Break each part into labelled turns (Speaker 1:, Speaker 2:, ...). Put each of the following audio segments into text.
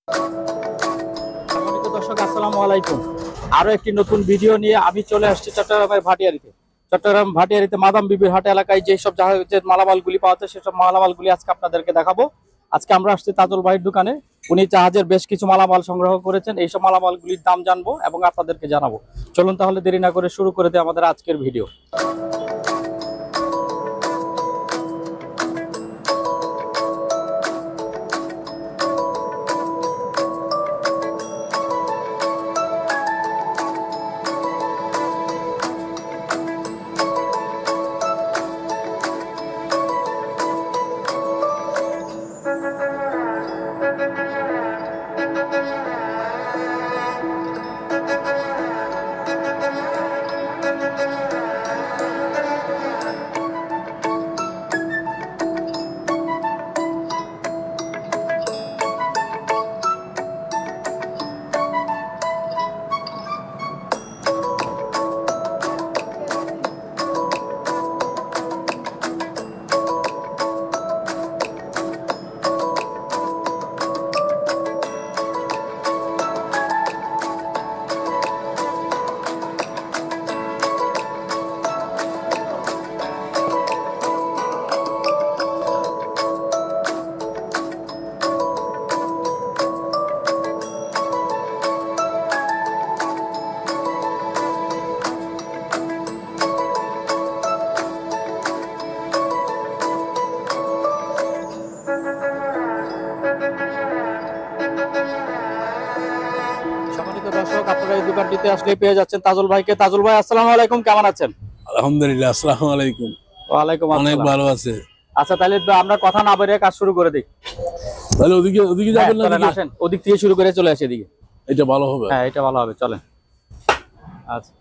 Speaker 1: সম্মানিত দর্শক, আসসালামু আলাইকুম। আরো একটি নতুন ভিডিও নিয়ে আমি চলে আসছি চট্টগ্রামের ভাটিয়ারিতে। চট্টগ্রাম ভাটিয়ারিতে মাদাম বিবির হাট এলাকায় যেসব জাহাজের মালামালগুলি পাওয়া যায় সেসব মালামালগুলি আজকে আপনাদেরকে দেখাবো। আজকে আমরা আসছি তাজুল ভাইয়ের দোকানে। উনি জাহাজের বেশ কিছু মালামাল সংগ্রহ করেছেন। এইসব মালামালগুলির দাম জানবো এবং আপনাদেরকে জানাবো। চলুন তাহলে দেরি না করে শুরু করে দিই আমাদের আজকের ভিডিও। সম্মানিত দর্শক, আপনারা এই দোকানটিতে আসলে পেয়ে যাচ্ছেন তাজুল ভাইকে। তাজুল ভাই, আসসালামু আলাইকুম, কেমন আছেন?
Speaker 2: আলহামদুলিল্লাহ, আসসালামু আলাইকুম।
Speaker 1: ওয়ালাইকুম
Speaker 2: অনেক
Speaker 1: আসসালাম।
Speaker 2: ভালো আছে।
Speaker 1: আচ্ছা, তাহলে আমরা কথা না বেরিয়ে কাজ শুরু করে দিই।
Speaker 2: তাহলে ওদিকে ওদিকে যাবেন না?
Speaker 1: চলেন, আসেন, ওদিক থেকে শুরু করে চলে আসি এদিকে।
Speaker 2: এটা ভালো হবে।
Speaker 1: হ্যাঁ, এটা ভালো হবে, চলেন। আচ্ছা,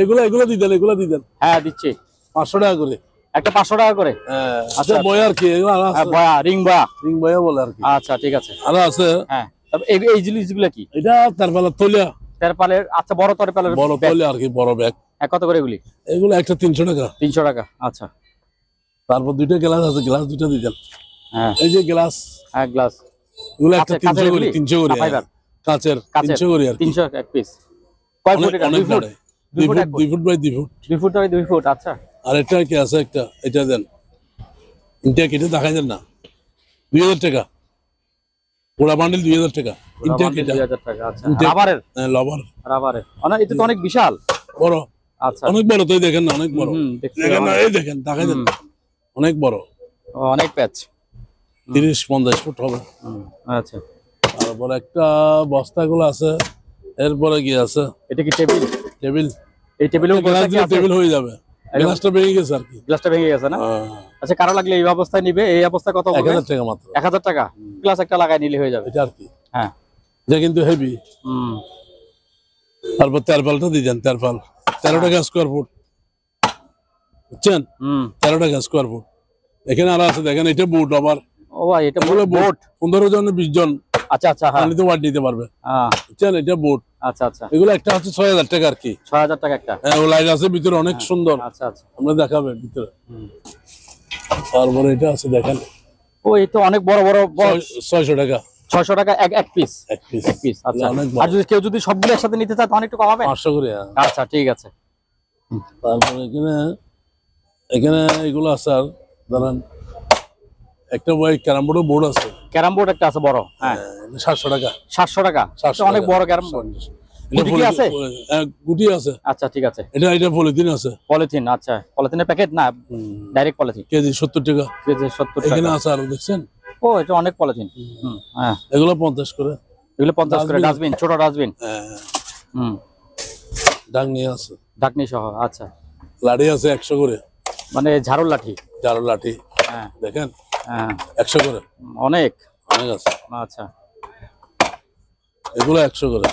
Speaker 2: এগুলো এগুলো দিয়ে দেন, এগুলো দিয়ে দেন।
Speaker 1: হ্যাঁ দিচ্ছি।
Speaker 2: 500 টাকা করে
Speaker 1: একটা 500 টাকা করে।
Speaker 2: হ্যাঁ,
Speaker 1: আচ্ছা,
Speaker 2: আচ্ছা। বয় আর কি এগুলো আরো
Speaker 1: হ্যাঁ,
Speaker 2: আছে।
Speaker 1: বয়া, রিং বয়া।
Speaker 2: রিং বয় বলে আর কি।
Speaker 1: আচ্ছা, ঠিক আছে।
Speaker 2: আরো আছে।
Speaker 1: হ্যাঁ, তবে এই জিনিসগুলো কি?
Speaker 2: এটা তারপরে তলিয়া,
Speaker 1: তেরপালের। আচ্ছা, বড় তেরপালের
Speaker 2: বড়
Speaker 1: ব্যাগ।
Speaker 2: তলিয়া আর কি, বড় ব্যাগ।
Speaker 1: হ্যাঁ, কত করে এগুলি?
Speaker 2: এগুলো একটা 300 টাকা।
Speaker 1: 300 টাকা। আচ্ছা।
Speaker 2: তারপর দুইটা গ্লাস আছে, গ্লাস দুইটা দিয়ে দেন।
Speaker 1: হ্যাঁ,
Speaker 2: এই যে গ্লাস,
Speaker 1: এক গ্লাস।
Speaker 2: এগুলো একটা
Speaker 1: কাঁচের
Speaker 2: 300 করে,
Speaker 1: এগুলি?
Speaker 2: 300 করে।
Speaker 1: না, ফাইবার?
Speaker 2: কাঁচের 300 করে আর কি।
Speaker 1: 300 এক পিস। কয় ফুট এটা? 2 ফুট?
Speaker 2: 2 ফুট,
Speaker 1: এক
Speaker 2: 2 foot by 2 foot.
Speaker 1: 2 foot by 2 foot. আচ্ছা।
Speaker 2: আর একটা কি আছে, একটা এটা দেন। এটা কেটে দেখাই দেন না। 2000 টাকা ওরা বান্ডিল, 2000 টাকা। ইনটেক এটা
Speaker 1: 2000 টাকা। আচ্ছা,
Speaker 2: ইনটেক।
Speaker 1: রাবারের?
Speaker 2: লবার
Speaker 1: রাবারের। এটা তো অনেক বিশাল।
Speaker 2: বড়,
Speaker 1: আচ্ছা,
Speaker 2: অনেক বড়। তো দেখেন না, অনেক বড়।
Speaker 1: দেখছি
Speaker 2: দেখেন না,
Speaker 1: অনেক।
Speaker 2: এই দেখেন, দেখাই দেন। অনেক বড়,
Speaker 1: অনেক প্যাচ।
Speaker 2: 30-50 ফুট হবে।
Speaker 1: আচ্ছা,
Speaker 2: তারপর একটা বস্তাগুলো আছে। এরপরে কি আছে?
Speaker 1: এটা কি টেবিল?
Speaker 2: টেবিল।
Speaker 1: এই টেবিলেও
Speaker 2: গ্লাস দিয়ে টেবিল হয়ে যাবে। গ্লাসটা ভেঙে গেছে আর কি।
Speaker 1: গ্লাসটা ভেঙে গেছে না? আচ্ছা, কারো লাগলে এই অবস্থায় নিবে? এই অবস্থায় কত?
Speaker 2: 1000 টাকা মাত্র।
Speaker 1: 1000 টাকা। গ্লাস একটা লাগাই নিলে হয়ে যাবে।
Speaker 2: এটা আর কি।
Speaker 1: হ্যাঁ।
Speaker 2: এটা কিন্তু হেভি। তারপর তেরপালটা দিয়ে দেন। তেরপাল 13 টাকা স্কোয়ার ফুট, বুঝছেন? 13 টাকা স্কোয়ার ফুট। এখানে আরো আছে, দেখেন। এটা বুট আবার।
Speaker 1: ও ভাই, এটা বোট।
Speaker 2: 15 জন 20 জন
Speaker 1: আচ্ছা আচ্ছা, হ্যাঁ,
Speaker 2: পানিতে ওয়াট নিতে পারবে, বুঝছেন? এটা বুট।
Speaker 1: আচ্ছা আচ্ছা।
Speaker 2: এগুলো একটা হচ্ছে 6000 টাকা আর কি।
Speaker 1: 6000 টাকা একটা।
Speaker 2: হ্যাঁ, ও লাইট আছে ভিতরে, অনেক সুন্দর।
Speaker 1: আচ্ছা আচ্ছা,
Speaker 2: আমরা দেখাবেন ভিতরে। তারপরে এটা আছে, দেখেন।
Speaker 1: ও, এই তো অনেক বড় বড়।
Speaker 2: 600 টাকা।
Speaker 1: 600 টাকা এক পিস।
Speaker 2: এক পিস।
Speaker 1: এক পিস। আচ্ছা।
Speaker 2: অনেক
Speaker 1: আর কেউ যদি সবগুলো একসাথে নিতে চায় তখন একটু কমাবে?
Speaker 2: 500 করে।
Speaker 1: আচ্ছা, ঠিক আছে।
Speaker 2: তারপরে এখানে এখানে এগুলো আছে। আর ধরেন একটা বই ক্যারাম বোর্ড আছে।
Speaker 1: ক্যারাম বোর্ড একটা আছে বড়। হ্যাঁ,
Speaker 2: 700 টাকা।
Speaker 1: 700 টাকা।
Speaker 2: 700
Speaker 1: অনেক বড় ক্যারাম বোর্ড। গুটি কি আছে?
Speaker 2: গুটি আছে।
Speaker 1: আচ্ছা, ঠিক আছে।
Speaker 2: এটা পলিথিন আছে।
Speaker 1: পলিথিন। আচ্ছা, পলিথিনের প্যাকেট না, ডাইরেক্ট পলিথিন।
Speaker 2: কেজি 70 টাকা।
Speaker 1: কেজি 70
Speaker 2: এখানে
Speaker 1: টাকা।
Speaker 2: আছে আরো, দেখছেন?
Speaker 1: ও, এটা অনেক পলিথিন। হ্যাঁ,
Speaker 2: এগুলো 50 করে।
Speaker 1: এগুলো 50 করে। ডাস্টবিন, ছোট ডাস্টবিন।
Speaker 2: ডাংনি আছে,
Speaker 1: ঢাকনি সহ। আচ্ছা,
Speaker 2: লাঠি আছে 100 করে।
Speaker 1: মানে ঝাড়ুর লাঠি।
Speaker 2: ঝাড়ু লাঠি,
Speaker 1: হ্যাঁ
Speaker 2: দেখেন।
Speaker 1: হ্যাঁ,
Speaker 2: 100 করে।
Speaker 1: অনেক
Speaker 2: অনেক আছে।
Speaker 1: আচ্ছা,
Speaker 2: এগুলো 100 করে।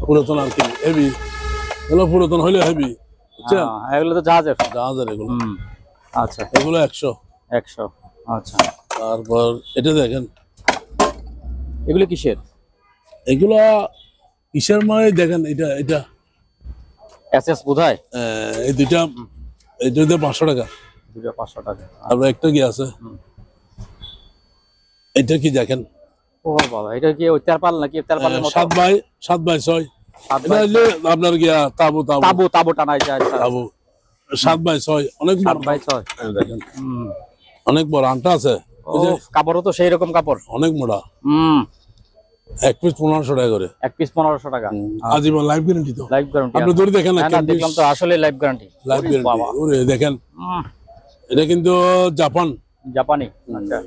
Speaker 2: পুরাতন আর কি, হেভি। এগুলো পুরাতন হইলে হেভি, বুঝছেন?
Speaker 1: এগুলো তো জাহাজের।
Speaker 2: জাহাজের এগুলো।
Speaker 1: আচ্ছা,
Speaker 2: এগুলো 100।
Speaker 1: 100। আচ্ছা,
Speaker 2: তারপর এটা দেখেন।
Speaker 1: এগুলো কিসের?
Speaker 2: এগুলা কিসের মানে দেখেন, এটা এটা
Speaker 1: এসএস বোধহয়।
Speaker 2: এই দুইটা, এই দুইটা 500 টাকা।
Speaker 1: দুটো 500 টাকা।
Speaker 2: তারপর একটা কি আছে, এটা কি দেখেন,
Speaker 1: ও বাবা, এটা কি ওই তেরপাল নাকি? তেরপালের মতো
Speaker 2: 7x6। এটা হইলে আপনার গিয়া তাবু তাবু
Speaker 1: তাবু তাবু টানাই যায়।
Speaker 2: তাবু 7x6 অনেক বড়।
Speaker 1: 7x6।
Speaker 2: দেখেন অনেক বড় আনটা আছে।
Speaker 1: ও কাপড়ও তো সেই রকম কাপড়,
Speaker 2: অনেক মোটা। এক পিস 1500 টাকা করে।
Speaker 1: এক পিস 1500 টাকা।
Speaker 2: আজীবন লাইফ গ্যারান্টি তো।
Speaker 1: লাইফ গ্যারান্টি
Speaker 2: আপনি ধরে দেখেন না,
Speaker 1: না দেখলাম তো আসলে লাইফ গ্যারান্টি।
Speaker 2: Life guarantee. ওরে দেখেন, এটা কিন্তু
Speaker 1: জাপানি। আচ্ছা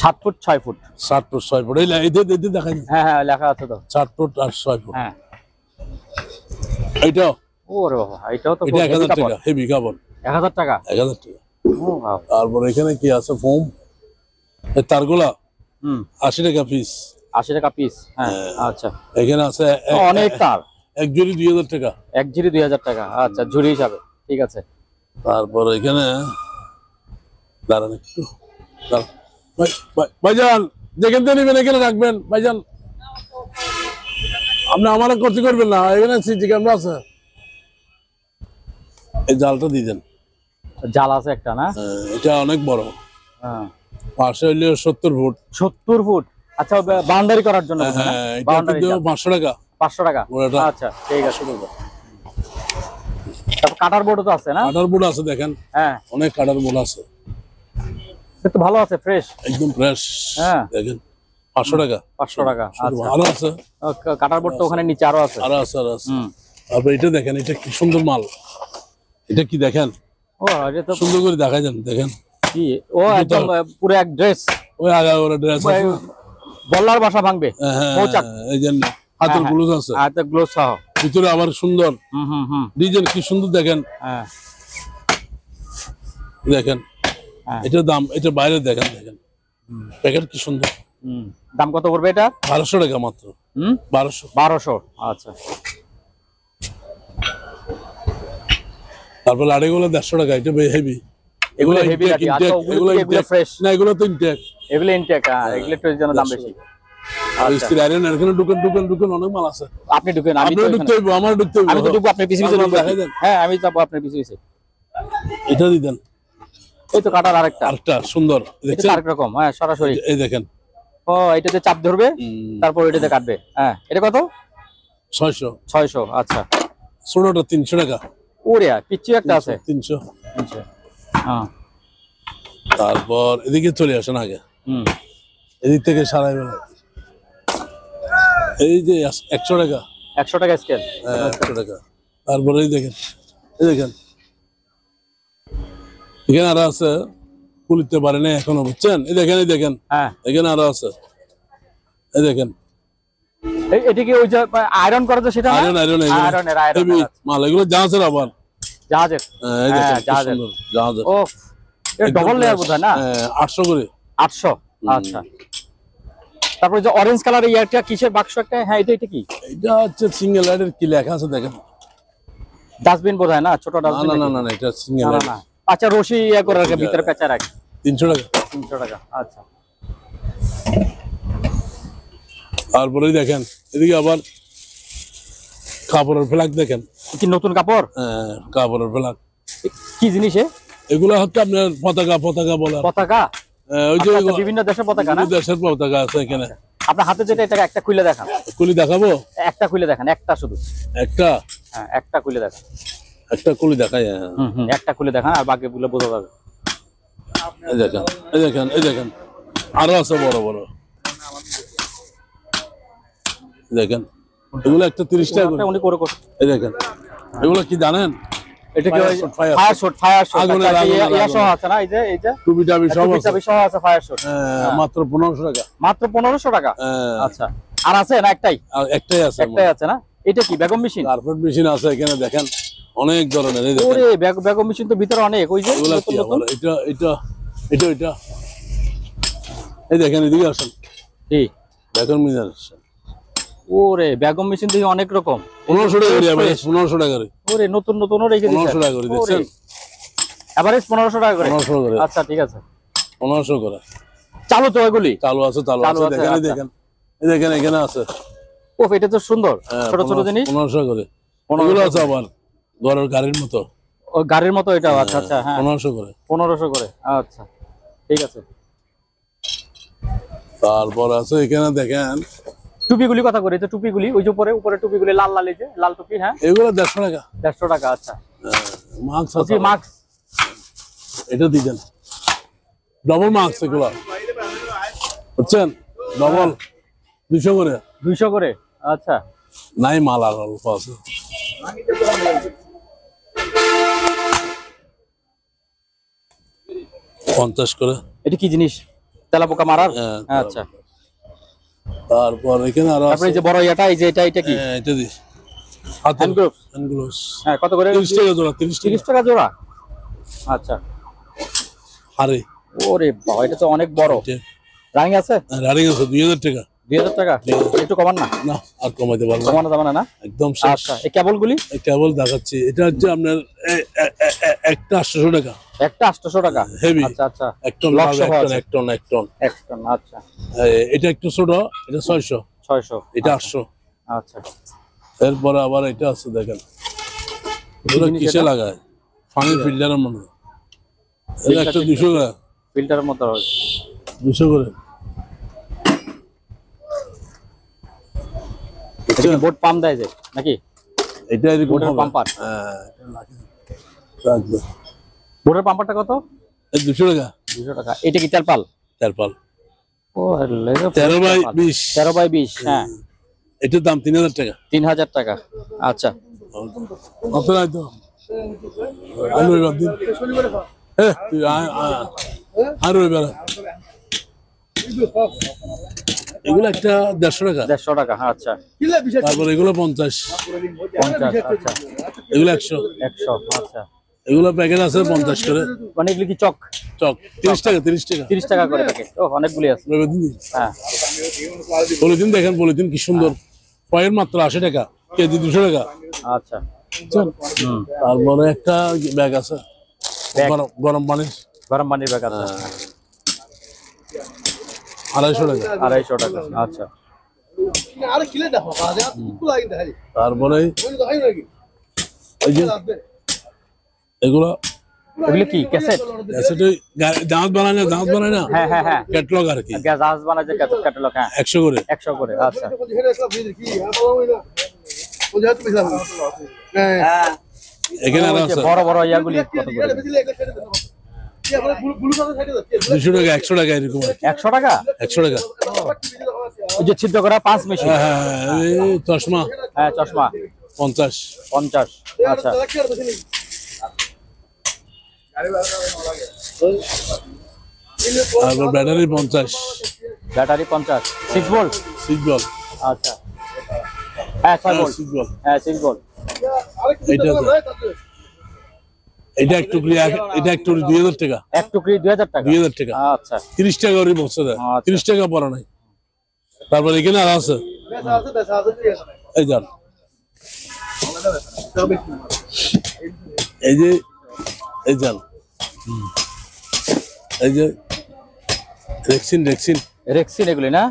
Speaker 1: 7 ফুট 6 ফুট।
Speaker 2: 7 foot 6 foot. এই দেখা যায়।
Speaker 1: হ্যাঁ হ্যাঁ লেখা আছে তো
Speaker 2: 7 ফুট আর 6 ফুট।
Speaker 1: হ্যাঁ
Speaker 2: এইটা
Speaker 1: ওরে বাবা, এটাও তো
Speaker 2: এটা 1000 টাকা হেভি কাপড়।
Speaker 1: 1000 টাকা।
Speaker 2: 1000 টাকা।
Speaker 1: ও বাবা।
Speaker 2: তারপর এখানে কি আছে ফোম, এই তারগুলা 80 টাকা পিস।
Speaker 1: 80 টাকা পিস। হ্যাঁ আচ্ছা।
Speaker 2: এখানে আছে
Speaker 1: অনেক তার।
Speaker 2: এক জুড়ি 2000 টাকা।
Speaker 1: এক ঝুড়ি 2000 টাকা। আচ্ছা ঝুড়ি হিসাবে, ঠিক আছে।
Speaker 2: তারপর এখানে দাঁড়ান একটু, ভাইজান যেখান থেকে নেবেন এখানে রাখবেন ভাইজান, আপনি আমার ক্ষতি করবেন না। এখানে সিসি ক্যামেরা আছে, এই জালটা দিয়ে দেন।
Speaker 1: জাল আছে একটা না?
Speaker 2: এটা অনেক বড়।
Speaker 1: হ্যাঁ
Speaker 2: পাশে হইলে 70 ফুট।
Speaker 1: 70 ফুট। আচ্ছা বাউন্ডারি করার জন্য
Speaker 2: হ্যাঁ, এটা কিন্তু 500 টাকা।
Speaker 1: 500 টাকা।
Speaker 2: ওটা
Speaker 1: আচ্ছা ঠিক আছে। তারপর কাটার বোর্ডও তো আছে না?
Speaker 2: কাটার বোর্ড আছে দেখেন।
Speaker 1: হ্যাঁ
Speaker 2: অনেক কাটার বোর্ড আছে,
Speaker 1: একটু ভালো আছে, ফ্রেশ
Speaker 2: একদম ফ্রেশ।
Speaker 1: হ্যাঁ
Speaker 2: দেখেন 500 টাকা।
Speaker 1: 500 টাকা। আচ্ছা
Speaker 2: ভালো আছে।
Speaker 1: কাটার বোর্ড তো ওখানে নিচে আরো আছে।
Speaker 2: আরো আছে। তারপর এটা দেখেন, এটা কি সুন্দর মাল। এটা কি দেখেন,
Speaker 1: ও এটা তো
Speaker 2: সুন্দর করে দেখা যান। দেখেন
Speaker 1: কি, ও একদম পুরো এক ড্রেস।
Speaker 2: ওই আগা ওরা ড্রেস আছে,
Speaker 1: বল্লার বাসা ভাঙবে। মৌচাক।
Speaker 2: এই জন্য হাতের গ্লোভস আছে,
Speaker 1: হাতে গ্লোভস সহ।
Speaker 2: ভিতরে আবার সুন্দর ডিজাইন, কি সুন্দর দেখেন।
Speaker 1: হ্যাঁ
Speaker 2: দেখেন এটার দাম, এটা বাইরে দেখেন। দেখেন প্যাকেট কি সুন্দর।
Speaker 1: দাম কত পড়বে এটা?
Speaker 2: 1200 টাকা মাত্র।
Speaker 1: 1200। আচ্ছা।
Speaker 2: তারপর লাড়িগুলো 150 টাকা। এটা হেভি। এগুলো
Speaker 1: হেভি নাকি? আচ্ছা ওগুলো ফ্রেশ
Speaker 2: না, এগুলো তো ইনটেক।
Speaker 1: এগুলো ইনটেক। এগুলো একটু জন্য দাম বেশি।
Speaker 2: স্টিল আয়রন এখানে ঢুকেন অনেক মাল আছে।
Speaker 1: আপনি ঢুকেন, আমি তো
Speaker 2: ঢুকতে হইব, আমার ঢুকতে হইব।
Speaker 1: আমি তো ঢুকবো, আপনি পিছে পিছে ঢুকবেন। হ্যাঁ আমি যাবো আপনার পিছে পিছে।
Speaker 2: এটা দিবেন।
Speaker 1: এই তো কাটার আরেকটা
Speaker 2: সুন্দর দেখছেন,
Speaker 1: আরেক রকম। হ্যাঁ সরাসরি
Speaker 2: এই দেখেন।
Speaker 1: ও এটাতে চাপ ধরবে, তারপর এটাতে কাটবে। হ্যাঁ এটা কত?
Speaker 2: 600।
Speaker 1: 600। আচ্ছা।
Speaker 2: ছোটটা 300 টাকা।
Speaker 1: ওরে পিচ্চি একটা আছে
Speaker 2: 300।
Speaker 1: হ্যাঁ
Speaker 2: তারপর এদিকে চলে আসেন আগে, এদিক থেকে সারাই বেলা। এই যে 100 টাকা।
Speaker 1: 100 টাকা স্কেল।
Speaker 2: 100 টাকা। তারপরে এই দেখেন, এই দেখেন এখানে আরো আছে, খুলতে পারে না এখনো, বুঝছেন? এই দেখেন, এই দেখেন।
Speaker 1: হ্যাঁ
Speaker 2: এখানে আরো আছে, এই দেখেন।
Speaker 1: এটা কি ওই যে আয়রন করা তো সেটা?
Speaker 2: আয়রনের মাল এগুলো জাহাজের, আবার
Speaker 1: জাহাজের।
Speaker 2: এই দেখেন
Speaker 1: জাহাজের।
Speaker 2: জাহাজের।
Speaker 1: ও এটা ডবল লেয়ার বোধহয় না?
Speaker 2: 800 করে।
Speaker 1: 800। আচ্ছা। তারপরে যে অরেঞ্জ কালার ইয়ারটা কিসের বাক্স একটা? হ্যাঁ এটা কি?
Speaker 2: এটা হচ্ছে সিঙ্গেল লাইটের। কি লেখা আছে দেখেন?
Speaker 1: ডাস্টবিন বোধহয় না? ছোট ডাস্টবিন?
Speaker 2: না এটা সিঙ্গেল লাইট।
Speaker 1: আচ্ছা রশি ইয়া করে রাখে, ভিতরে পেঁচা রাখে।
Speaker 2: 300 টাকা।
Speaker 1: 300 টাকা। আচ্ছা।
Speaker 2: তারপরে দেখেন এদিকে আবার কাপড়ের ফ্ল্যাগ দেখেন।
Speaker 1: কি নতুন কাপড়?
Speaker 2: হ্যাঁ কাপড়ের ফ্ল্যাগ।
Speaker 1: কি জিনিস?
Speaker 2: এগুলো হচ্ছে আপনার পতাকা বলা।
Speaker 1: পতাকা?
Speaker 2: ওই যে
Speaker 1: বিভিন্ন দেশের পতাকা না?
Speaker 2: দেশের পতাকা আছে এখানে।
Speaker 1: আপনার হাতে যেটা, এটা একটা খুলে দেখান।
Speaker 2: কুলি দেখাবো?
Speaker 1: একটা খুলে দেখান, একটা শুধু।
Speaker 2: একটা?
Speaker 1: হ্যাঁ একটা খুলে দেখান।
Speaker 2: একটা কুলি দেখাই।
Speaker 1: একটা খুলে দেখান, আর বাকিগুলো বোঝা যাবে।
Speaker 2: এই দেখেন, এই দেখেন, এই দেখেন আরো আছে বড় বড়। দেখেন এগুলো একটা 30 টাকা করে।
Speaker 1: উনি করে।
Speaker 2: এই দেখেন এগুলো কি জানেন?
Speaker 1: এটা কি ফায়ার শট? ফায়ার শট ইয়া সহ আছে না? এই যে
Speaker 2: টুপি টাবি সব
Speaker 1: আছে ফায়ার শট।
Speaker 2: মাত্র 1500 টাকা।
Speaker 1: মাত্র 1500 টাকা? আচ্ছা। আর আছে না? একটাই আছে না? এটা কি বেগম মেশিন?
Speaker 2: কার্পেট মেশিন আছে এখানে দেখেন, অনেক ধরনের। এই দেখেন
Speaker 1: ওরে বেগম মেশিন তো ভিতরে অনেক। ওই যে
Speaker 2: এটা এই দেখেন, এদিকে আসেন।
Speaker 1: কি
Speaker 2: বেগম মেশিন?
Speaker 1: ওরে বেগম মেশিন দেখি অনেক রকম।
Speaker 2: 1500 টাকা করে। 1500 টাকা করে।
Speaker 1: ওরে নতুন রেখে দিয়েছে।
Speaker 2: 1500 টাকা করে দেখছেন?
Speaker 1: এভারেজ 1500 টাকা করে।
Speaker 2: 1500 করে।
Speaker 1: আচ্ছা ঠিক আছে।
Speaker 2: 1500 করে।
Speaker 1: চালু তো এগুলি?
Speaker 2: চালু আছে। দেখেন, এই দেখেন, এই দেখেন এখানে আছে।
Speaker 1: ওফ এটা তো সুন্দর, ছোট ছোট জিনিস।
Speaker 2: 1500 করে। এগুলো আছে আবার ঘরের গাড়ির মতো।
Speaker 1: ও গাড়ির মতো এটা? আচ্ছা আচ্ছা। হ্যাঁ
Speaker 2: 1500 করে।
Speaker 1: 1500 করে। আচ্ছা ঠিক আছে।
Speaker 2: তারপর আছে এখানে দেখেন
Speaker 1: টুপিগুলি কথা করে, যে টুপিগুলি ওই যে উপরে উপরে টুপিগুলি লাল লাল, এই যে লাল টুপি, হ্যাঁ
Speaker 2: এগুলো 150 টাকা।
Speaker 1: 150 টাকা। আচ্ছা,
Speaker 2: মাস্ক
Speaker 1: জি মাস্ক
Speaker 2: এটা দিবেন, ডবল মাস্ক এগুলো বুঝছেন, ডবল 200 করে।
Speaker 1: 200 করে। আচ্ছা,
Speaker 2: নাই মাল আর অল্প আছে। পঞ্চাশ করে।
Speaker 1: এটা কি জিনিস? তেলাপোকা মারার?
Speaker 2: হ্যাঁ,
Speaker 1: আচ্ছা,
Speaker 2: তারপর এখানে আরো
Speaker 1: তারপরে এই যে বড় এটা, এই যে এটা কি?
Speaker 2: এটা দি
Speaker 1: হ্যান্ড গ্লোভস। হ্যাঁ, কত করে?
Speaker 2: 30 টাকা জোড়া।
Speaker 1: 30 টাকা জোড়া। আচ্ছা,
Speaker 2: আরে
Speaker 1: ওরে বাবা, এটা তো অনেক বড়। রানিং আছে?
Speaker 2: রানিং আছে 2000 টাকা।
Speaker 1: 2000 টাকা, একটু কমান না?
Speaker 2: না, আর কমাইতে পারবো না,
Speaker 1: কমানো যাবে না? না,
Speaker 2: একদম শেষ।
Speaker 1: আচ্ছা, এই কেবলগুলি?
Speaker 2: এই কেবল দেখাচ্ছি, এটা হচ্ছে আপনার একটা 800 টাকা।
Speaker 1: একটা 800 টাকা।
Speaker 2: হেভি।
Speaker 1: আচ্ছা আচ্ছা,
Speaker 2: এক টন,
Speaker 1: লক সহ আছে।
Speaker 2: এক টন।
Speaker 1: এক টন। আচ্ছা,
Speaker 2: এটা একটু ছোট, এটা 600,
Speaker 1: 600,
Speaker 2: এটা 800।
Speaker 1: আচ্ছা,
Speaker 2: এরপরে আবার এটা আছে দেখেন, এগুলো কিসে লাগায়? পানি ফিল্টারের মনে হয়। এটা একটা 200 টাকা।
Speaker 1: ফিল্টারের মতো
Speaker 2: 200 করে।
Speaker 1: বোর্ড পাম্প দেয় যে নাকি?
Speaker 2: এটা এরকম
Speaker 1: বোর্ডের
Speaker 2: হবে।
Speaker 1: পাম্পার।
Speaker 2: হ্যাঁ, রাখবে।
Speaker 1: বোর্ডের পাম্পারটা কত?
Speaker 2: এই 200 টাকা।
Speaker 1: 200 টাকা। এটা কি তেলপাল?
Speaker 2: তারপর
Speaker 1: ও,
Speaker 2: 13/20।
Speaker 1: 13/20। হ্যাঁ,
Speaker 2: এটার দাম 3000 টাকা।
Speaker 1: 3000 টাকা। আচ্ছা,
Speaker 2: কত নাই তো? আলু এবার দিন। তুই আর এবার এগুলো একটা 150 টাকা।
Speaker 1: 150 টাকা। আচ্ছা,
Speaker 2: তারপর এগুলো 50।
Speaker 1: 50। আচ্ছা,
Speaker 2: এগুলো 100।
Speaker 1: 100। আচ্ছা,
Speaker 2: এগুলো প্যাকেট আছে 50 করে।
Speaker 1: মানে এগুলি কি চক?
Speaker 2: চক 30 টাকা। 30 টাকা
Speaker 1: 30 টাকা করে প্যাকেট। ও, অনেকগুলি আছে। হ্যাঁ,
Speaker 2: পলিথিন দেখেন, পলিথিন কি সুন্দর। পয়ের মাত্র 80 টাকা, কেজি 200 টাকা।
Speaker 1: আচ্ছা,
Speaker 2: তারপরে একটা ব্যাগ আছে গরম পানির,
Speaker 1: গরম পানির ব্যাগ আছে।
Speaker 2: 250 টাকা।
Speaker 1: 250 টাকা। আচ্ছা,
Speaker 2: তারপরে এই যে এগুলো,
Speaker 1: এগুলি কি ক্যাসেট?
Speaker 2: দাঁত বানায় না,
Speaker 1: হ্যাঁ হ্যাঁ হ্যাঁ,
Speaker 2: ক্যাটলগ আর কি।
Speaker 1: জাহাজ বানায় যে ক্যাটালগ। হ্যাঁ,
Speaker 2: 100 করে।
Speaker 1: 100 করে। আচ্ছা,
Speaker 2: এখানে আরো
Speaker 1: ওই যে
Speaker 2: আছে
Speaker 1: বড় বড় ইয়াগুলি কত করে?
Speaker 2: 200 টাকা, 100 টাকা এরকম।
Speaker 1: 100 টাকা।
Speaker 2: 100 টাকা।
Speaker 1: ওই যে ছিদ্র করা 5 মেশিন।
Speaker 2: হ্যাঁ, এই চশমা
Speaker 1: হ্যাঁ, চশমা
Speaker 2: 50।
Speaker 1: 50। আচ্ছা,
Speaker 2: তারপর ব্যাটারি 50।
Speaker 1: ব্যাটারি 50। 6 ভোল্ট।
Speaker 2: 6 বল।
Speaker 1: আচ্ছা, হ্যাঁ 6 ভোল্ট।
Speaker 2: 6 বল।
Speaker 1: হ্যাঁ, 6 ভোল্ট।
Speaker 2: এটা একটু 2000 টাকা।
Speaker 1: এক টুকরি 2000 টাকা।
Speaker 2: 2000 টাকা।
Speaker 1: আচ্ছা,
Speaker 2: 30 টাকা করে বলছে। 30 টাকা পড়া নাই। তারপর এখানে আর আছে এই যান, এই যে এই যান, এই যে রেক্সিন।
Speaker 1: রেক্সিন এগুলি না?